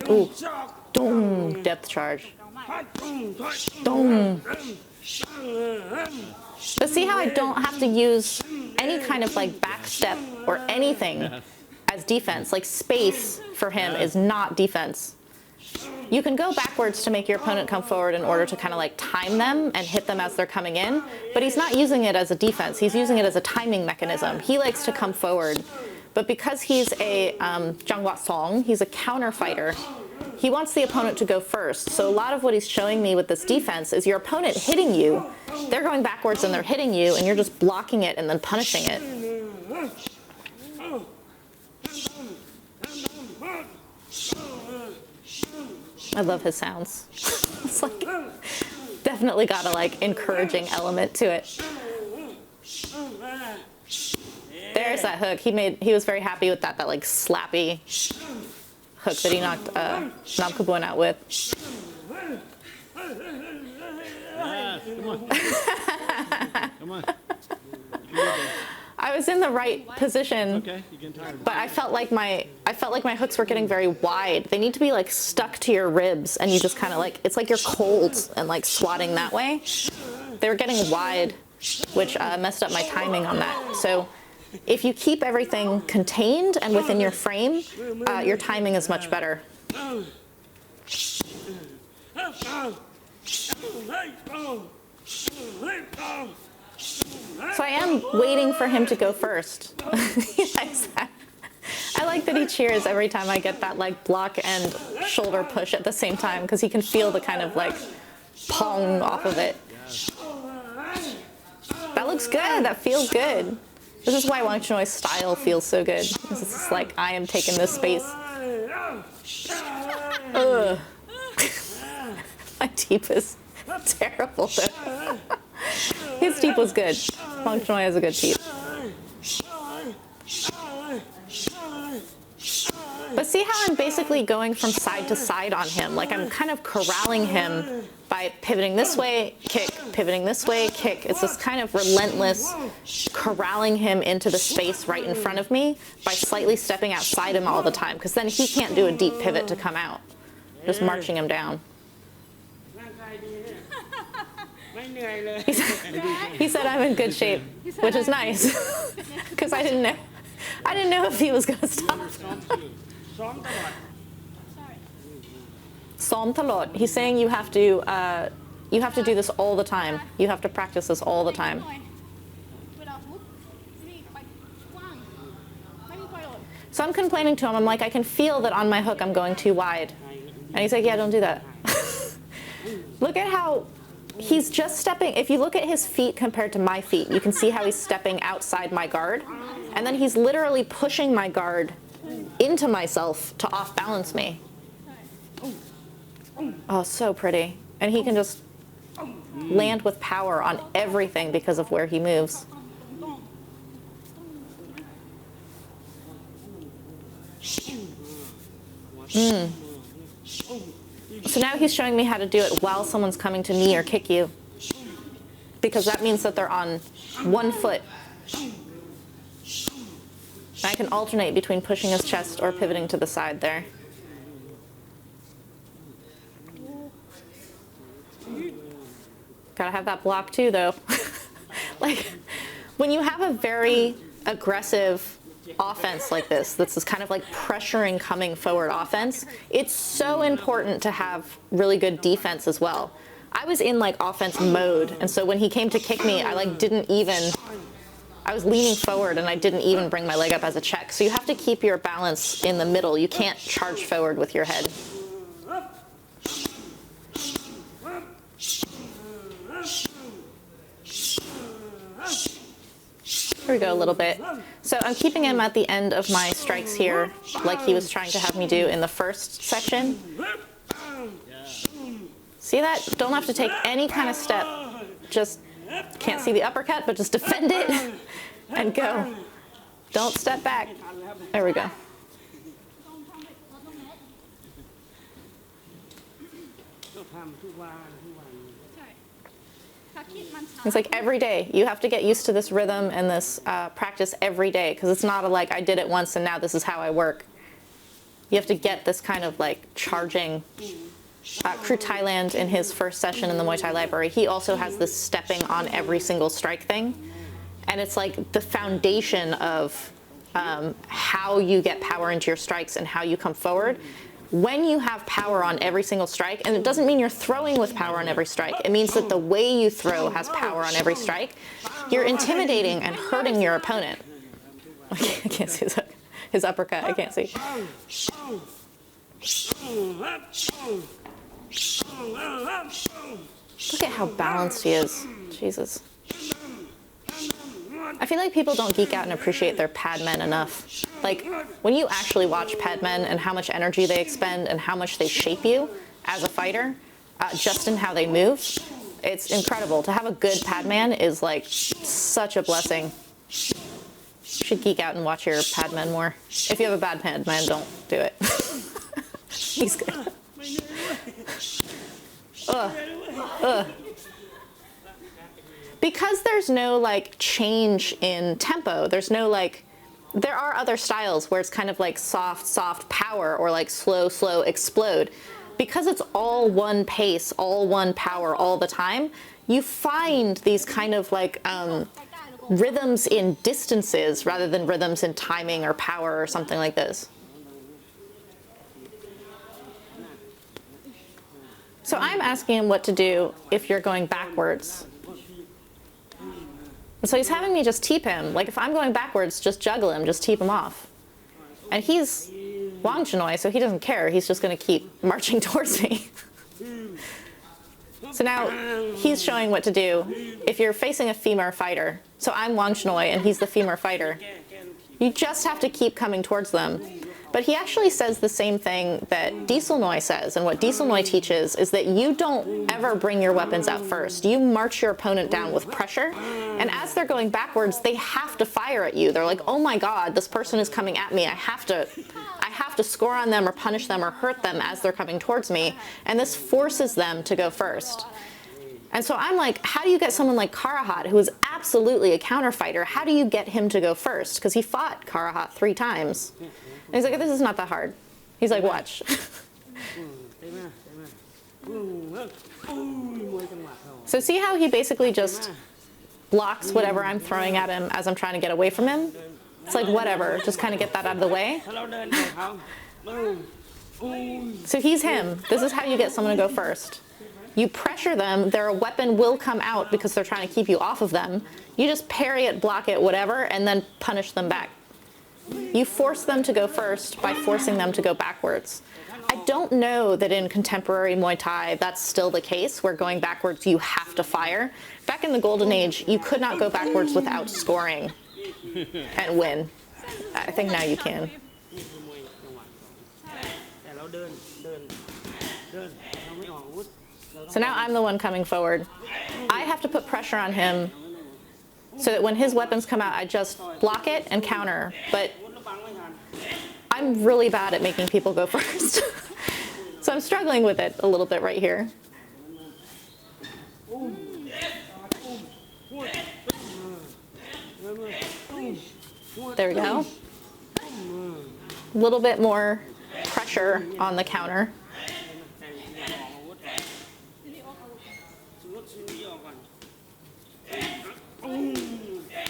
Ooh, dong, depth charge. Dong. But see how I don't have to use any kind of like back step or anything as defense. Like space for him is not defense. You can go backwards to make your opponent come forward in order to kind of like time them and hit them as they're coming in, but he's not using it as a defense. He's using it as a timing mechanism. He likes to come forward, but because he's a Jangwa Song, he's a counter fighter, he wants the opponent to go first. So a lot of what he's showing me with this defense is your opponent hitting you, they're going backwards and they're hitting you, and you're just blocking it and then punishing it. I love his sounds. It's like, definitely got a like encouraging element to it. likes that hook. He was very happy with that like slappy hook that he knocked Nam Kabun out with. Come on. Come on. I was in the right position, Okay, you getting tired. but I felt like my hooks were getting very wide. They need to be like stuck to your ribs, and you just kind of like, it's like you're cold and like swatting that way. They were getting wide, which messed up my timing on that. So if you keep everything contained and within your frame, your timing is much better. So I am waiting for him to go first. He likes that. I like that he cheers every time I get that like block and shoulder push at the same time, because he can feel the kind of like pong off of it. That looks good. That feels good. This is why Wangchanoi's style feels so good. It's just like, I am taking this space. Ugh. My teep is terrible though. His teep was good. Wangchannoi has a good teep. But see how I'm basically going from side to side on him? Like I'm kind of corralling him by pivoting this way, kick, pivoting this way, kick. It's this kind of relentless corralling him into the space right in front of me by slightly stepping outside him all the time, because then he can't do a deep pivot to come out. Just marching him down. He said I'm in good shape, which is nice, because I didn't know if he was gonna stop. Som talot. He's saying you have to do this all the time. You have to practice this all the time. So I'm complaining to him. I'm like, I can feel that on my hook I'm going too wide, and he's like, yeah, don't do that. Look at how he's just stepping. If you look at his feet compared to my feet, you can see how he's stepping outside my guard, and then he's literally pushing my guard into myself to off balance me. Oh, so pretty. And he can just land with power on everything because of where he moves. So now he's showing me how to do it while someone's coming to knee or kick you, because that means that they're on one foot. And I can alternate between pushing his chest or pivoting to the side there. Gotta have that block too, though. Like, when you have a very aggressive offense like this, that's this kind of like pressuring coming forward offense, it's so important to have really good defense as well. I was in like offense mode, and so when he came to kick me, I was leaning forward and I didn't even bring my leg up as a check. So you have to keep your balance in the middle. You can't charge forward with your head. Here we go a little bit. So I'm keeping him at the end of my strikes here, like he was trying to have me do in the first section. See that? Don't have to take any kind of step. Just can't see the uppercut, but just defend it and go. Don't step back. There we go. It's like every day. You have to get used to this rhythm and this practice every day, because it's not like I did it once and now this is how I work. You have to get this kind of like charging. Crew Thailand, in his first session in the Muay Thai Library, he also has this stepping on every single strike thing. And it's like the foundation of how you get power into your strikes and how you come forward. When you have power on every single strike, and it doesn't mean you're throwing with power on every strike, it means that the way you throw has power on every strike, you're intimidating and hurting your opponent. I can't see his uppercut, I can't see. Look at how balanced he is. Jesus. I feel like people don't geek out and appreciate their padmen enough. Like, when you actually watch padmen and how much energy they expend and how much they shape you as a fighter, just in how they move, it's incredible. To have a good padman is like such a blessing. You should geek out and watch your padman more. If you have a bad padman, don't do it. He's good. Ugh. Ugh. Because there's no like change in tempo, there's no like, there are other styles where it's kind of like soft, soft power or like slow, slow explode. Because it's all one pace, all one power all the time, you find these kind of like rhythms in distances rather than rhythms in timing or power or something like this. So I'm asking him what to do if you're going backwards. And so he's having me just teep him. Like if I'm going backwards, just juggle him, just teep him off. And he's Wangchannoi, so he doesn't care. He's just going to keep marching towards me. So now he's showing what to do if you're facing a femur fighter. So I'm Wangchannoi and he's the femur fighter. You just have to keep coming towards them. But he actually says the same thing that Duuglas-Ittu says, and what Duuglas-Ittu teaches is that you don't ever bring your weapons out first. You march your opponent down with pressure, and as they're going backwards, they have to fire at you. They're like, oh my god, this person is coming at me. I have to score on them or punish them or hurt them as they're coming towards me, and this forces them to go first. And so I'm like, how do you get someone like Karahat, who is absolutely a counter fighter, how do you get him to go first? Because he fought Karahat 3 times. And he's like, this is not that hard. He's like, watch. So see how he basically just blocks whatever I'm throwing at him as I'm trying to get away from him? It's like, whatever, just kind of get that out of the way. So he's him. This is how you get someone to go first. You pressure them, their weapon will come out because they're trying to keep you off of them. You just parry it, block it, whatever, and then punish them back. You force them to go first by forcing them to go backwards. I don't know that in contemporary Muay Thai that's still the case, where going backwards you have to fire. Back in the Golden Age, you could not go backwards without scoring and win. I think now you can. So now I'm the one coming forward. I have to put pressure on him so that when his weapons come out, I just block it and counter. But I'm really bad at making people go first. So I'm struggling with it a little bit right here. There we go. A little bit more pressure on the counter.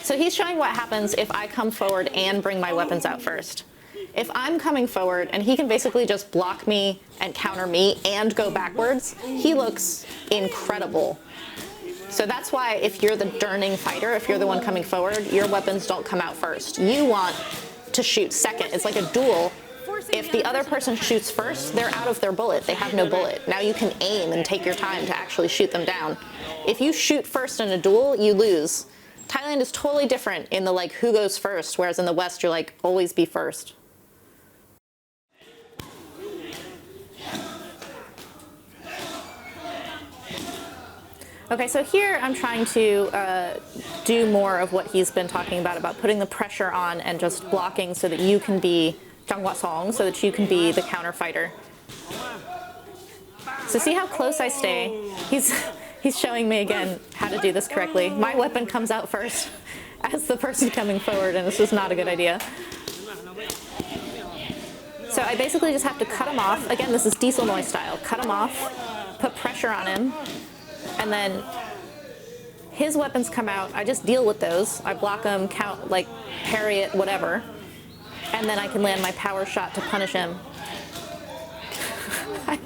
So he's showing what happens if I come forward and bring my weapons out first. If I'm coming forward and he can basically just block me and counter me and go backwards, he looks incredible. So that's why if you're the durning fighter, if you're the one coming forward, your weapons don't come out first. You want to shoot second. It's like a duel. If the other person shoots first, they're out of their bullet. They have no bullet. Now you can aim and take your time to actually shoot them down. If you shoot first in a duel, you lose. Thailand is totally different in the like who goes first, whereas in the West you're like always be first. Okay, so here I'm trying to do more of what he's been talking about putting the pressure on and just blocking so that you can be Jangwa Song, so that you can be the counter fighter. So see how close I stay? He's showing me again how to do this correctly. My weapon comes out first as the person coming forward, and this is not a good idea. So I basically just have to cut him off. Again, this is Duuglas-Ittu style. Cut him off, put pressure on him, and then his weapons come out. I just deal with those. I block them, count, like parry it, whatever. And then I can land my power shot to punish him. I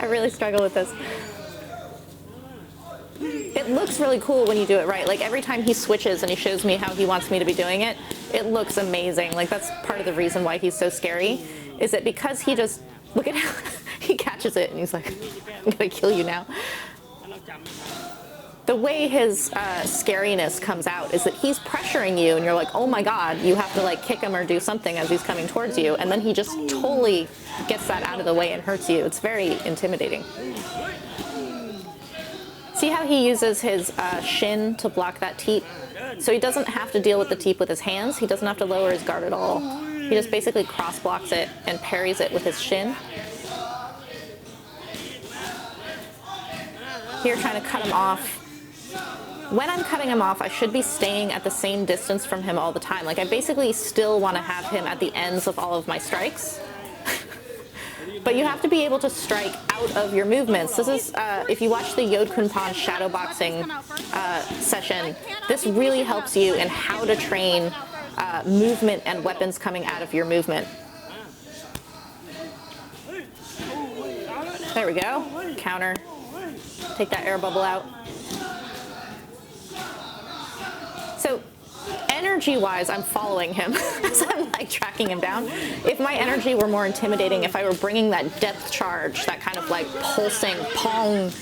really struggle with this. It looks really cool when you do it right. Like every time he switches and he shows me how he wants me to be doing it, it looks amazing. Like that's part of the reason why he's so scary, is that because he just, look at how he catches it and he's like, I'm gonna kill you now. The way his scariness comes out is that he's pressuring you and you're like, oh my god, you have to like kick him or do something as he's coming towards you, and then he just totally gets that out of the way and hurts you. It's very intimidating. See how he uses his shin to block that teep? So he doesn't have to deal with the teep with his hands. He doesn't have to lower his guard at all. He just basically cross blocks it and parries it with his shin. Here, trying to cut him off. When I'm cutting him off, I should be staying at the same distance from him all the time. Like, I basically still want to have him at the ends of all of my strikes. But you have to be able to strike out of your movements. This is, if you watch the Yod Kunpan shadow boxing session, this really helps you in how to train movement and weapons coming out of your movement. There we go. Counter. Take that air bubble out. So energy-wise, I'm following him as I'm like tracking him down. If my energy were more intimidating, if I were bringing that depth charge, that kind of like pulsing pong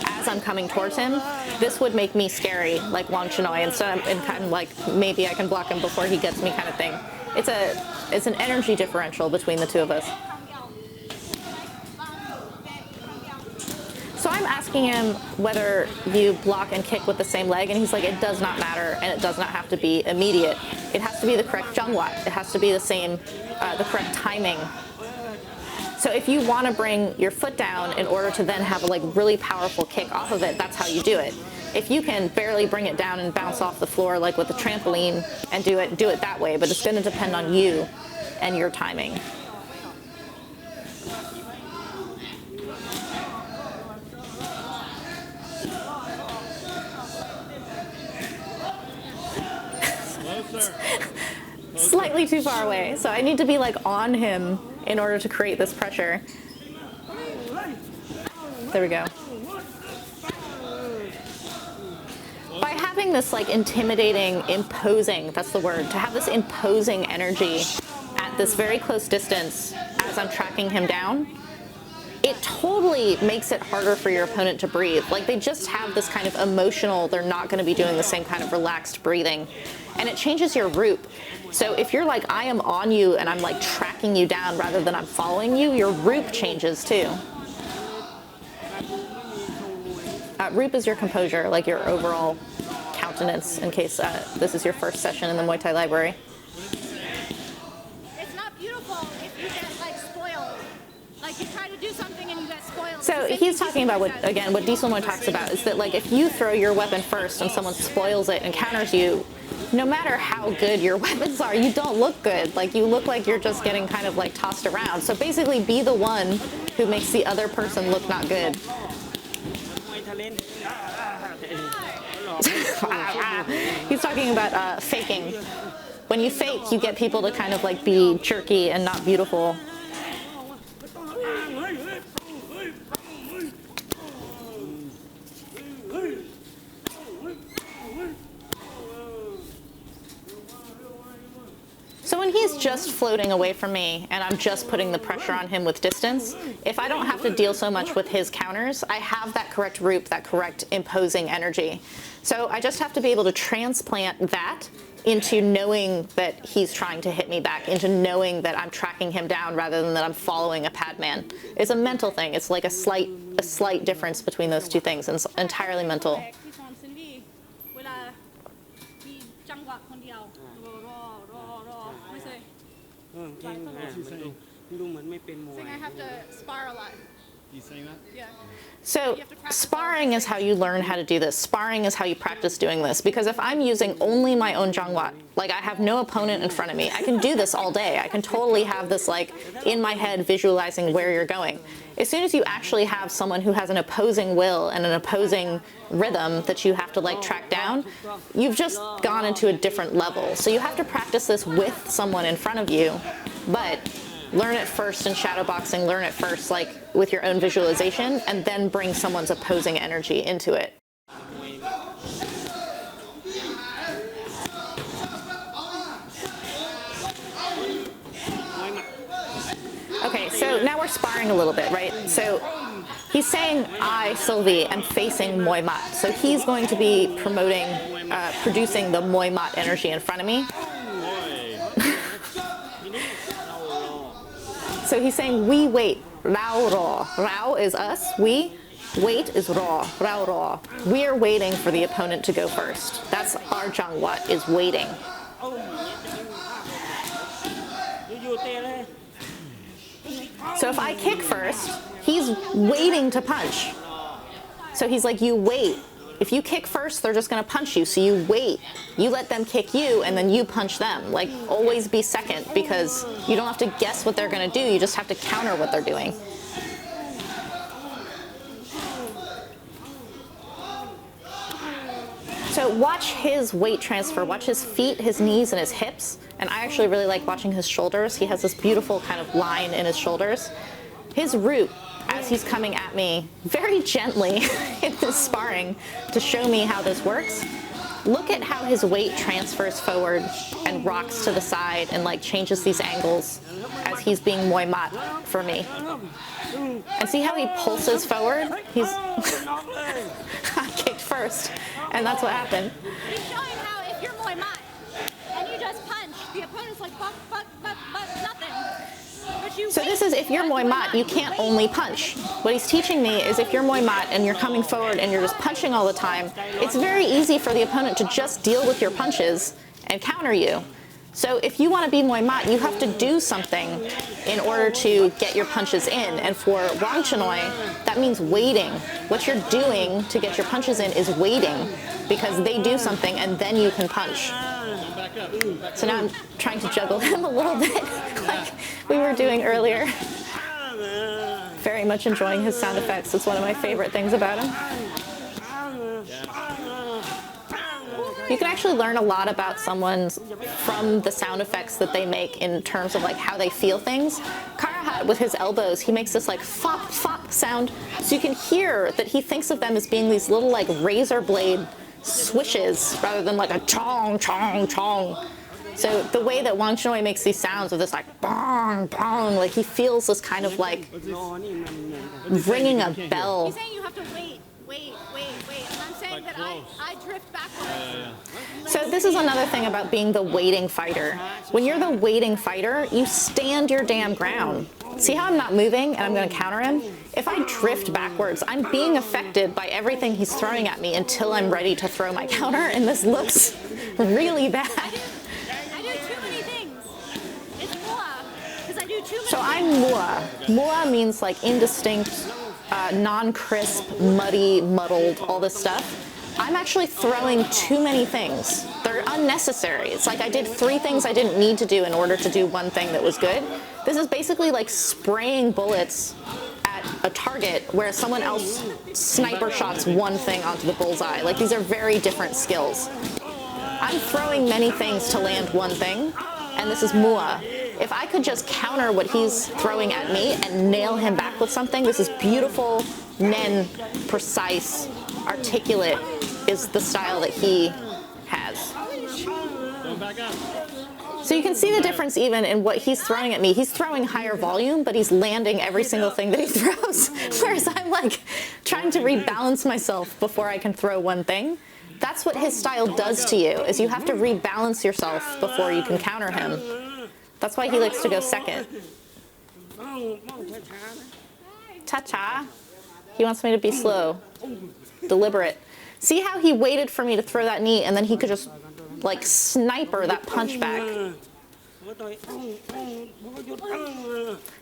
as I'm coming towards him, this would make me scary, like Wangchannoi, instead of kind of like maybe I can block him before he gets me kind of thing. It's an energy differential between the two of us. So I'm asking him whether you block and kick with the same leg, and he's like, it does not matter, and it does not have to be immediate. It has to be the correct jungwat. It has to be the same, the correct timing. So if you want to bring your foot down in order to then have a like really powerful kick off of it, that's how you do it. If you can barely bring it down and bounce off the floor like with a trampoline and do it that way, but it's going to depend on you and your timing. Slightly too far away, so I need to be like on him in order to create this pressure. There we go. By having this like intimidating, imposing, that's the word, to have this imposing energy at this very close distance as I'm tracking him down, it totally makes it harder for your opponent to breathe. Like, they just have this kind of emotional, they're not going to be doing the same kind of relaxed breathing. And it changes your roop. So if you're like, I am on you and I'm like tracking you down rather than I'm following you, your roop changes too. Roop is your composure, like your overall countenance, in case this is your first session in the Muay Thai Library. It's not beautiful if you get like spoiled. Like you try to do something and you get spoiled. So he's talking about what Diesel Moy talks about is that like if you throw your weapon first and someone spoils it and counters you, no matter how good your weapons are, you don't look good. Like, you look like you're just getting kind of like tossed around. So basically be the one who makes the other person look not good. He's talking about faking. When you fake, you get people to kind of like be jerky and not beautiful. So when he's just floating away from me and I'm just putting the pressure on him with distance, if I don't have to deal so much with his counters, I have that correct roop, that correct imposing energy. So I just have to be able to transplant that into knowing that he's trying to hit me back, into knowing that I'm tracking him down rather than that I'm following a pad man. It's a mental thing. It's like a slight difference between those two things, and it's entirely mental. Saying I have to spar a lot. You saying that? Yeah. So sparring is how you learn how to do this. Sparring is how you practice doing this. Because if I'm using only my own jungwat, like I have no opponent in front of me, I can do this all day. I can totally have this like in my head visualizing where you're going. As soon as you actually have someone who has an opposing will and an opposing rhythm that you have to like track down, you've just gone into a different level. So you have to practice this with someone in front of you, but learn it first in shadow boxing, learn it first like with your own visualization, and then bring someone's opposing energy into it. Okay, so now we're sparring a little bit, right? So he's saying I, Sylvie, am facing Muay Mat. So he's going to be promoting, producing the Muay Mat energy in front of me. So he's saying we wait. Rao ro. Rao is us, we. Wait is raw, rao raw. We are waiting for the opponent to go first. That's our jangwat, is waiting. So if I kick first, he's waiting to punch. So he's like, you wait. If you kick first, they're just gonna punch you, so you wait. You let them kick you, and then you punch them. Like, always be second, because you don't have to guess what they're gonna do, you just have to counter what they're doing. So watch his weight transfer, watch his feet, his knees, and his hips. And I actually really like watching his shoulders. He has this beautiful kind of line in his shoulders. His root, as he's coming at me very gently in this sparring to show me how this works, look at how his weight transfers forward and rocks to the side and like changes these angles as he's being Muay mat for me. And see how he pulses forward? He's I kicked first, and that's what happened. He's showing how if you're Muay mat and you just punch, the opponent's like, but nothing. But you So this is if you're Muay mat, you can't only punch. What he's teaching me is if you're Muay mat and you're coming forward and you're just punching all the time, it's very easy for the opponent to just deal with your punches and counter you. So if you want to be Muay mat, you have to do something in order to get your punches in. And for Wangchannoi, that means waiting. What you're doing to get your punches in is waiting, because they do something and then you can punch. So now I'm trying to juggle him a little bit, like we were doing earlier. Very much enjoying his sound effects. It's one of my favorite things about him. You can actually learn a lot about someone from the sound effects that they make in terms of like how they feel things. Karahat, with his elbows, he makes this like fop, fop sound. So you can hear that he thinks of them as being these little like razor blade swishes rather than like a chong, chong, chong. So the way that Wangchannoi makes these sounds of this like bong, bong, like he feels this kind of like ringing a bell. He's saying you have to wait. And I'm saying that I drift backwards. So this is another thing about being the waiting fighter. When you're the waiting fighter, you stand your damn ground. See how I'm not moving and I'm going to counter him? If I drift backwards, I'm being affected by everything he's throwing at me until I'm ready to throw my counter, and this looks really bad. I do too many things. It's Muay, because I do too many So I'm Muay. Muay means like indistinct, non-crisp, muddy, muddled, all this stuff. I'm actually throwing too many things. They're unnecessary. It's like I did 3 things I didn't need to do in order to do one thing that was good. This is basically like spraying bullets at a target where someone else sniper shots one thing onto the bullseye. Like, these are very different skills. I'm throwing many things to land one thing, and this is Muay. If I could just counter what he's throwing at me and nail him back with something, this is beautiful, nen, precise, articulate is the style that he has. So you can see the difference even in what he's throwing at me. He's throwing higher volume, but he's landing every single thing that he throws. Whereas I'm like trying to rebalance myself before I can throw one thing. That's what his style does to you, is you have to rebalance yourself before you can counter him. That's why he likes to go second. Cha-cha. He wants me to be slow, deliberate. See how he waited for me to throw that knee, and then he could just like sniper that punch back.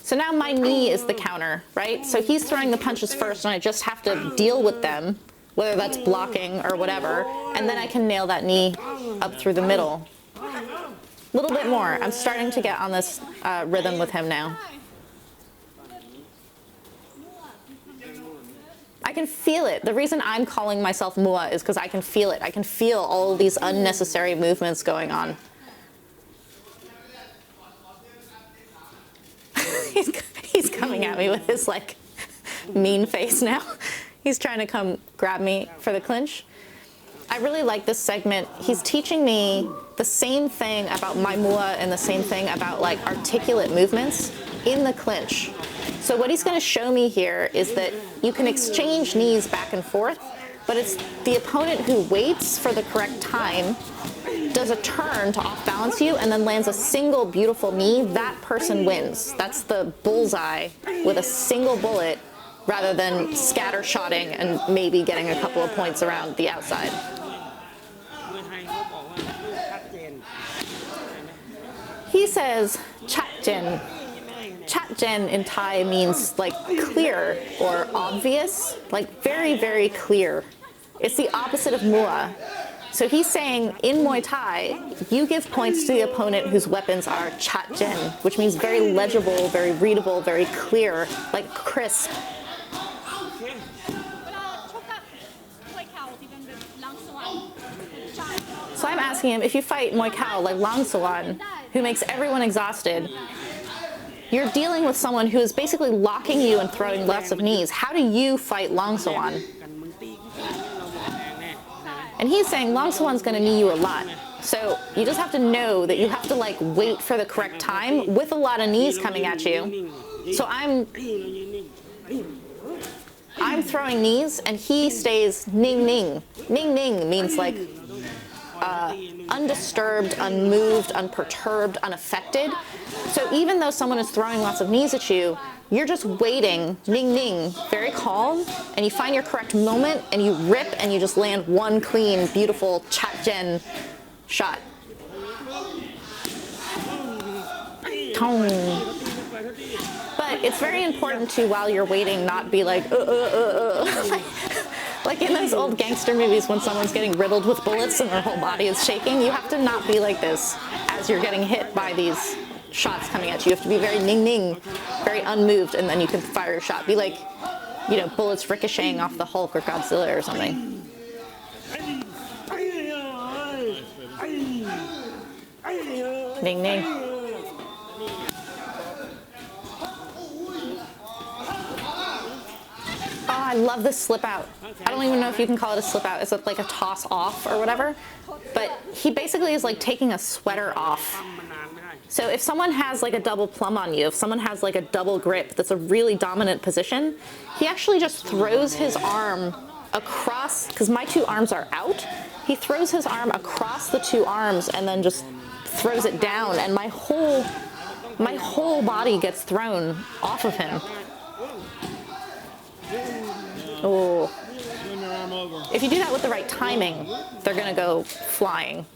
So now my knee is the counter, right? So he's throwing the punches first, and I just have to deal with them, whether that's blocking or whatever, and then I can nail that knee up through the middle. A little bit more. I'm starting to get on this rhythm with him now. I can feel it. The reason I'm calling myself Muay is because I can feel it. I can feel all of these unnecessary movements going on. He's coming at me with his like mean face now. He's trying to come grab me for the clinch. I really like this segment. He's teaching me the same thing about my Muay and the same thing about like articulate movements in the clinch. So what he's going to show me here is that you can exchange knees back and forth, but it's the opponent who waits for the correct time, does a turn to off-balance you, and then lands a single beautiful knee. That person wins. That's the bullseye with a single bullet rather than scatter shotting and maybe getting a couple of points around the outside. มวยไทยเขาบอกว่าพูดชัดเจน He says chatjen. Chatjen in Thai means like clear or obvious, like very, very clear. It's the opposite of mua. So he's saying in Muay Thai, you give points to the opponent whose weapons are chatjen, which means very legible, very readable, very clear, like crisp. เวลาชกกับมวยเข่าที่เป็นแบบลังสวนใช่ So I'm asking him, if you fight Muay Khao like Lang Sawan, who makes everyone exhausted, you're dealing with someone who is basically locking you and throwing lots of knees. How do you fight Lang Sawan? กันมึงตีกูขนาดนี้เราหมดแรงแน่ And he's saying Lang Sawan's going to knee you a lot. So you just have to know that you have to like wait for the correct time with a lot of knees coming at you. So I'm throwing knees and he stays ning ning. Ning ning means like undisturbed, unmoved, unperturbed, unaffected. So even though someone is throwing lots of knees at you, you're just waiting, ning ning, very calm, and you find your correct moment and you rip and you just land one clean, beautiful chatjen shot. Tong. But it's very important to, while you're waiting, not be like, like in those old gangster movies when someone's getting riddled with bullets and their whole body is shaking. You have to not be like this as you're getting hit by these shots coming at you. You have to be very ning ning, very unmoved, and then you can fire a shot. Be like, you know, bullets ricocheting off the Hulk or Godzilla or something. Ning ning. Oh, I love this slip out. I don't even know if you can call it a slip out. It's like a toss off or whatever. But he basically is like taking a sweater off. ทำมานานไม่ได้ So if someone has like a double plum on you, if someone has like a double grip that's a really dominant position, he actually just throws his arm across, because my two arms are out, he throws his arm across the two arms and then just throws it down, and my whole body gets thrown off of him. Oh. Swing your arm over. If you do that with the right timing, they're gonna go flying.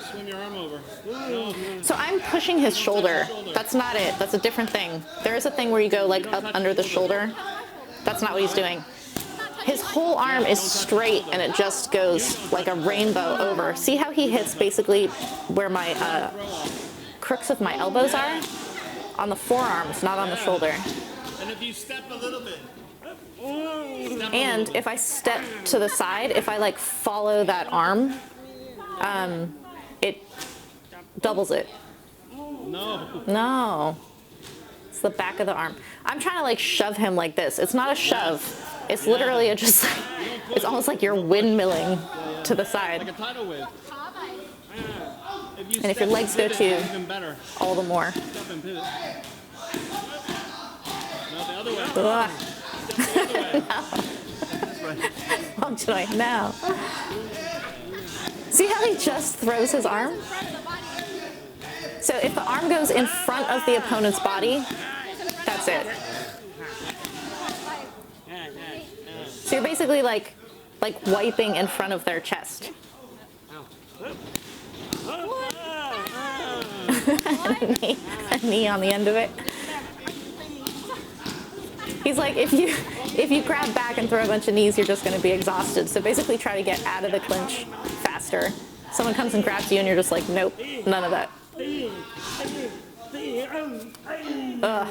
Swing your arm over. So I'm pushing his shoulder. That's not it. That's a different thing. There is a thing where you go like up under the shoulder. That's not what he's doing. His whole arm is straight and it just goes like a rainbow over. See how he hits basically where my crooks of my elbows are? On the forearms, not on the shoulder. And if you step a little bit. And if I step to the side, if I like follow that arm, it doubles it. No. No. It's the back of the arm. I'm trying to like shove him like this. It's not a shove. It's literally just like, it's almost like you're windmilling to the side. Like a tidal wave. And if your legs go too, even better. all the more. Step and pivot. No, the other way. Ugh. This way. Wangchannoi, now. See how he just throws his arm? So if the arm goes in front of the opponent's body, that's it. So you're basically like wiping in front of their chest. a knee on the end of it. He's like, if you grab back and throw a bunch of knees, you're just going to be exhausted. So basically try to get out of the clinch faster. Someone comes and grabs you and you're just like, nope, none of that. Ugh.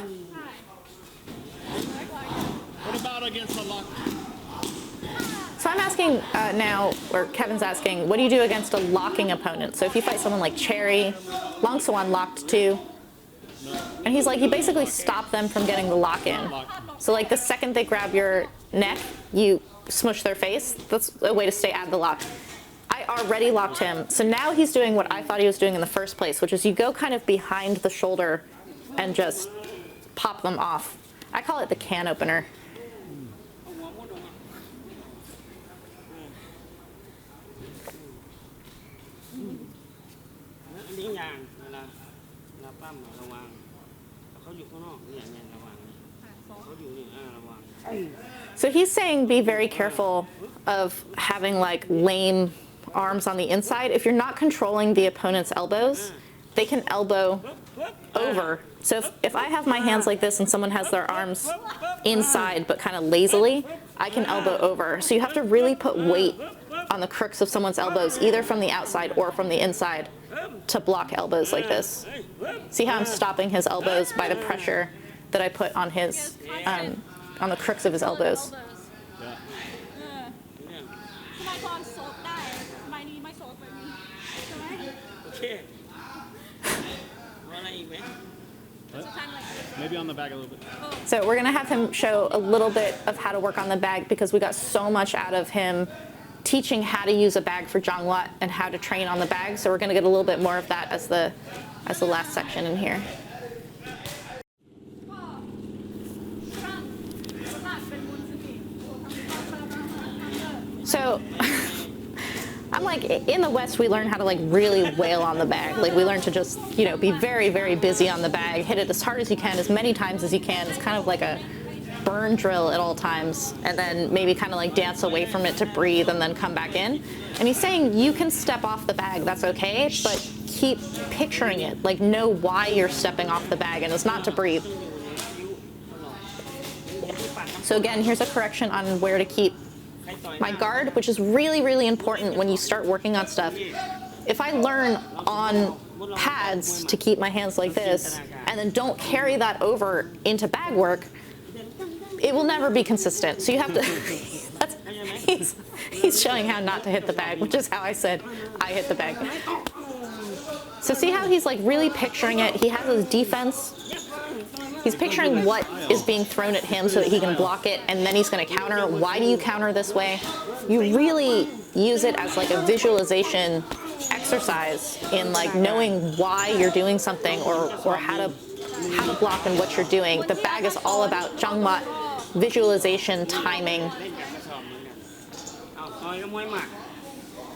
What about against the lock? So I'm asking now, or Kevin's asking, what do you do against a locking opponent? So if you fight someone like Cherry, Lang Sawan locked too, and he's like, you basically stop them from getting the lock in. So like the second they grab your neck, you smush their face. That's a way to stay out of the lock. I already locked him. So now he's doing what I thought he was doing in the first place, which is you go kind of behind the shoulder and just pop them off. I call it the can opener. อันนี้อย่างเวลาปั้มระวังเขาอยู่ข้างนอกเนี่ยระวังเขาอยู่นี่ระวัง So he's saying be very careful of having like lame arms on the inside. If you're not controlling the opponent's elbows, they can elbow over. So if I have my hands like this and someone has their arms inside but kind of lazily, I can elbow over. So you have to really put weight on the crooks of someone's elbows, either from the outside or from the inside, to block elbows like this. See how I'm stopping his elbows by the pressure that I put on his, on the crooks of his elbows. สมัยก่อนโซกได้สมัยนี้ไม่โซกแบบนี้ใช่ไหม โอเคเอาอะไรอีกไหม Maybe on the back a little bit. So we're gonna have him show a little bit of how to work on the bag because we got so much out of him teaching how to use a bag for Jongwat and how to train on the bag. So we're gonna get a little bit more of that as the last section in here. So I'm like, in the West, we learn how to like really wail on the bag. Like we learn to just, you know, be very, very busy on the bag, hit it as hard as you can, as many times as you can. It's kind of like a burn drill at all times, and then maybe kind of like dance away from it to breathe and then come back in. And he's saying you can step off the bag, that's okay, but keep picturing it. Like know why you're stepping off the bag, and it's not to breathe. So again, here's a correction on where to keep my guard, which is really, really important when you start working on stuff. If I learn on pads to keep my hands like this, and then don't carry that over into bag work, it will never be consistent. So you have to, he's showing how not to hit the bag, which is how I said I hit the bag. So see how he's like really picturing it? He has his defense. He's picturing what is being thrown at him so that he can block it, and then he's going to counter. Why do you counter this way? You really use it as like a visualization exercise in like knowing why you're doing something or how to block and what you're doing. The bag is all about Jongmat, visualization, timing.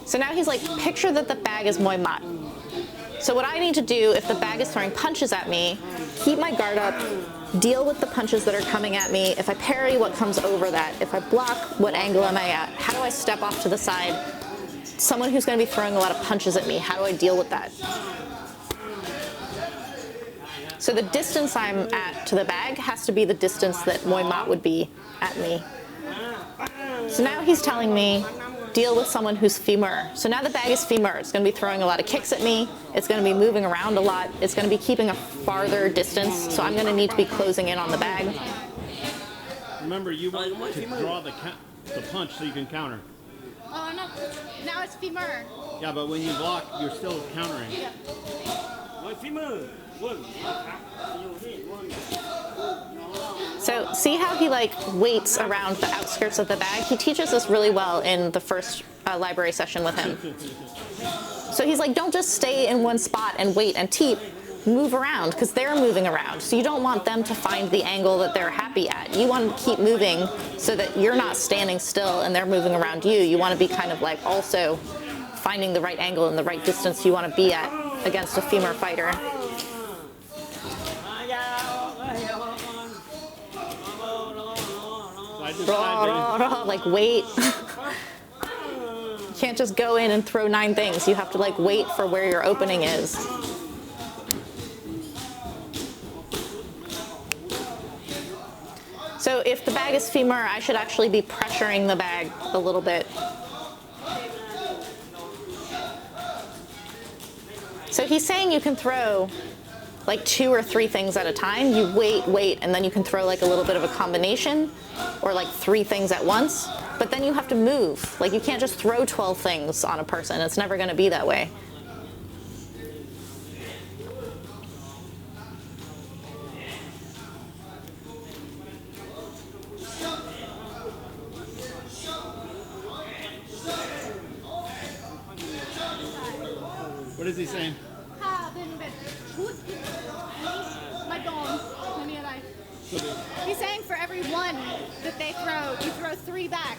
So now he's like, picture that the bag is Muay Mat. So what I need to do if the bag is throwing punches at me, keep my guard up, deal with the punches that are coming at me. If I parry, what comes over that? If I block, what angle am I at? How do I step off to the side? Someone who's going to be throwing a lot of punches at me, how do I deal with that? So the distance I'm at to the bag has to be the distance that Muay Mat would be at me. So now he's telling me, deal with someone who's femur. So now the bag is femur. It's going to be throwing a lot of kicks at me. It's going to be moving around a lot. It's going to be keeping a farther distance. So I'm going to need to be closing in on the bag. Remember, you want to draw the punch so you can counter. Oh no, now it's femur. Yeah, but when you block, you're still countering. So see how he like waits around the outskirts of the bag? He teaches this really well in the first library session with him. So he's like, don't just stay in one spot and wait and Teep, move around, because they're moving around. So you don't want them to find the angle that they're happy at. You want to keep moving so that you're not standing still and they're moving around you. You want to be kind of like also finding the right angle and the right distance you want to be at against a femur fighter. Like wait. You can't just go in and throw 9 things. You have to like wait for where your opening is. So if the bag is femur, I should actually be pressuring the bag a little bit. So he's saying you can throw like 2 or 3 things at a time. You wait, and then you can throw like a little bit of a combination or like 3 things at once, but then you have to move. Like you can't just throw 12 things on a person. It's never going to be that way. What is he saying? He's saying for every one one that they throw, you throw 3 back.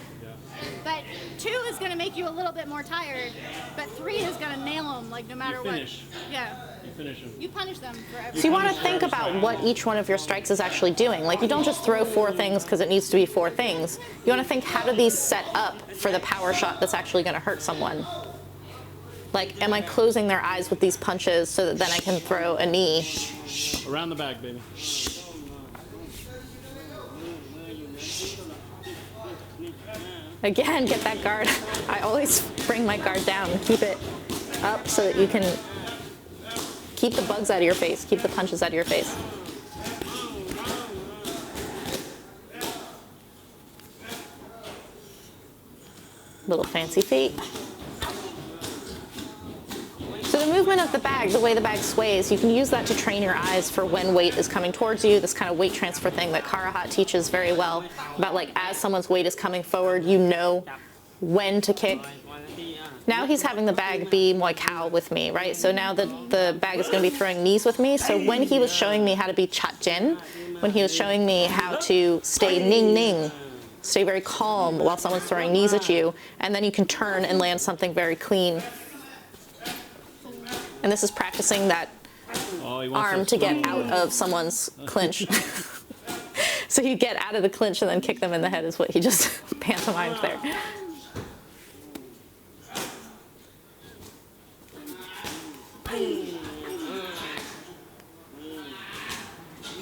But 2 is going to make you a little bit more tired, but 3 is going to nail them, like no matter what. Yeah. You finish them. You punish them for everything. So you want to think about what each one of your strikes is actually doing. Like you don't just throw 4 things because it needs to be 4 things. You want to think, how do these set up for the power shot that's actually going to hurt someone? Like, am I closing their eyes with these punches so that then I can throw a knee? Around the bag, baby. Again, get that guard. I always bring my guard down and keep it up so that you can keep the bugs out of your face, keep the punches out of your face. Little fancy feet. So the movement of the bag, the way the bag sways, you can use that to train your eyes for when weight is coming towards you, this kind of weight transfer thing that Karahat teaches very well about, like, as someone's weight is coming forward, you know when to kick. Now he's having the bag be Muay Cow with me, right? So now the bag is going to be throwing knees with me. So when he was showing me how to be Chat Jin, when he was showing me how to stay Ning Ning, stay very calm while someone's throwing knees at you, and then you can turn and land something very clean. And this is practicing that arm to get out of someone's clinch. So you get out of the clinch and then kick them in the head is what he just pantomimed there.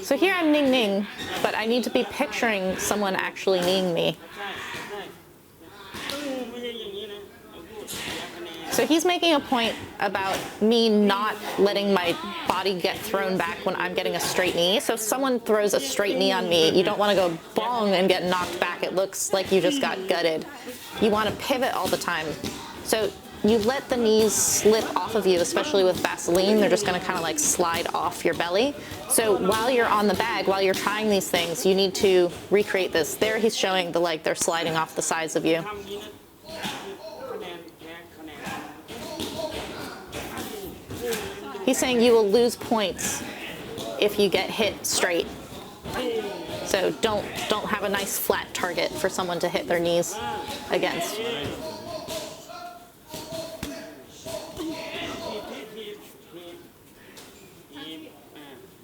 So here I'm Ning Ning, but I need to be picturing someone actually kneeing me. So he's making a point about me not letting my body get thrown back when I'm getting a straight knee. So if someone throws a straight knee on me, you don't want to go bong and get knocked back. It looks like you just got gutted. You want to pivot all the time. So you let the knees slip off of you, especially with Vaseline. They're just going to kind of like slide off your belly. So while you're on the bag, while you're trying these things, you need to recreate this. There he's showing the, like, they're sliding off the sides of you. He's saying you will lose points if you get hit straight. So don't have a nice flat target for someone to hit their knees against.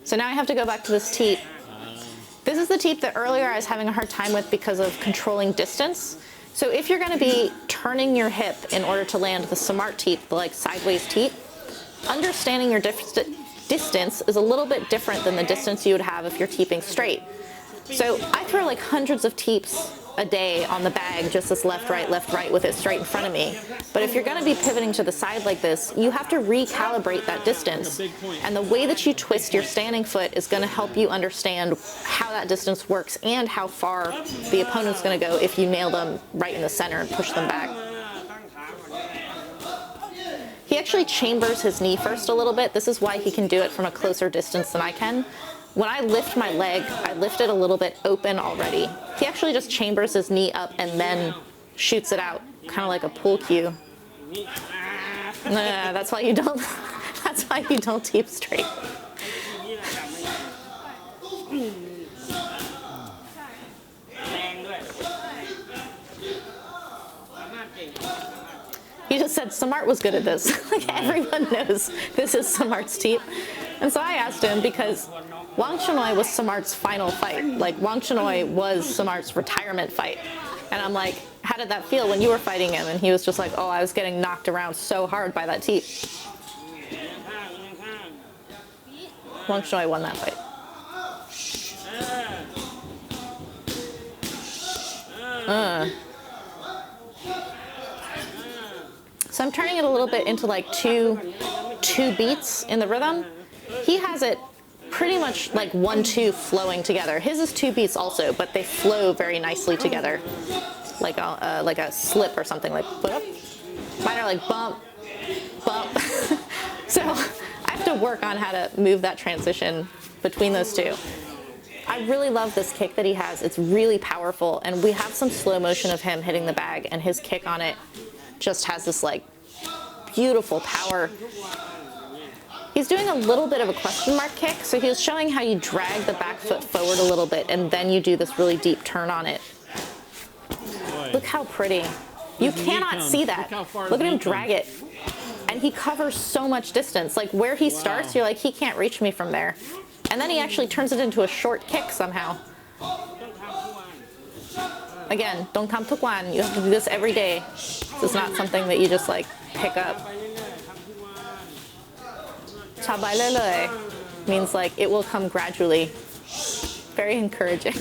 So now I have to go back to this teep. This is the teep that earlier I was having a hard time with because of controlling distance. So if you're going to be turning your hip in order to land the Samart teep, the like sideways teep, understanding your distance is a little bit different than the distance you would have if you're teeping straight. So I throw like hundreds of teeps a day on the bag, just this left, right, with it straight in front of me. But if you're going to be pivoting to the side like this, you have to recalibrate that distance. And the way that you twist your standing foot is going to help you understand how that distance works and how far the opponent's going to go if you nail them right in the center and push them back. He actually chambers his knee first a little bit. This is why he can do it from a closer distance than I can. When I lift my leg, I lift it a little bit open already. He actually just chambers his knee up and then shoots it out, kind of like a pool cue. No, that's why you don't. That's why you don't teep straight. He just said Samart was good at this. Like, everyone knows this is Samart's teep. And so I asked him because Wangchannoi was Samart's final fight. Like, Wangchannoi was Samart's retirement fight. And I'm like, how did that feel when you were fighting him? And he was just like, oh, I was getting knocked around so hard by that teep. Wangchannoi won that fight. So I'm turning it a little bit into like two beats in the rhythm. He has it pretty much like 1-2 flowing together. His is 2 beats also, but they flow very nicely together, like a slip or something. Like boop. Mine are like bump, bump. So I have to work on how to move that transition between those two. I really love this kick that he has. It's really powerful, and we have some slow motion of him hitting the bag, and his kick on it just has this like beautiful power. He's doing a little bit of a question mark kick, so he was showing how you drag the back foot forward a little bit and then you do this really deep turn on it. Boy. Look how pretty. You His knee cannot comes. see that. Look how far Look at his him knee drag it. And he covers so much distance. Like where he starts, you're like, he can't reach me from there. And then he actually turns it into a short kick somehow. Again, don't come to one. You have to do this every day. This is not something that you just like pick up. Chabai lele means like it will come gradually. Very encouraging.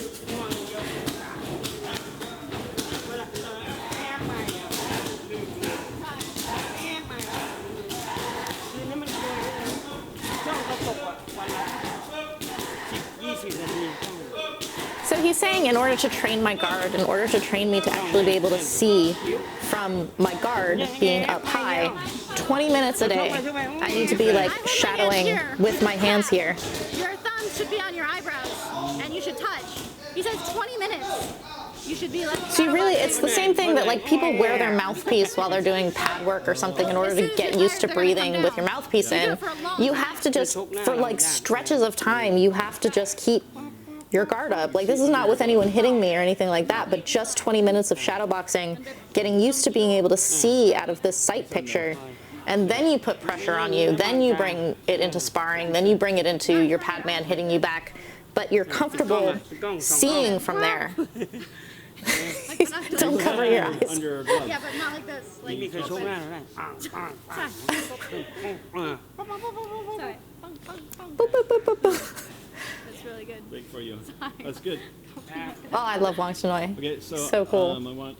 So he's saying in order to train my guard, in order to train me to actually be able to see from my guard being up high, 20 minutes a day, I need to be like shadowing with my hands here. Your thumbs should be on your eyebrows, and you should touch. He says 20 minutes. You should be like. So you really, it's the same thing that like people wear their mouthpiece while they're doing pad work or something in order to get used to breathing with your mouthpiece in. You have to just, for like stretches of time, you have to just keep your guard up. Like this is not with anyone hitting me or anything like that, but just 20 minutes of shadow boxing, getting used to being able to see out of this sight picture. And then you put pressure on you, then you bring it into sparring, then you bring it into your pad man hitting you back, but you're comfortable seeing from there. Don't cover your eyes. Under her glove. Yeah, but not like this. Like มีเคยชกหน้าหรือไง Sorry. Boop, boop, boop, boop, boop. That's really good. Big for you. That's good. Oh, I love Wangchannoi. Okay, so, So cool. I want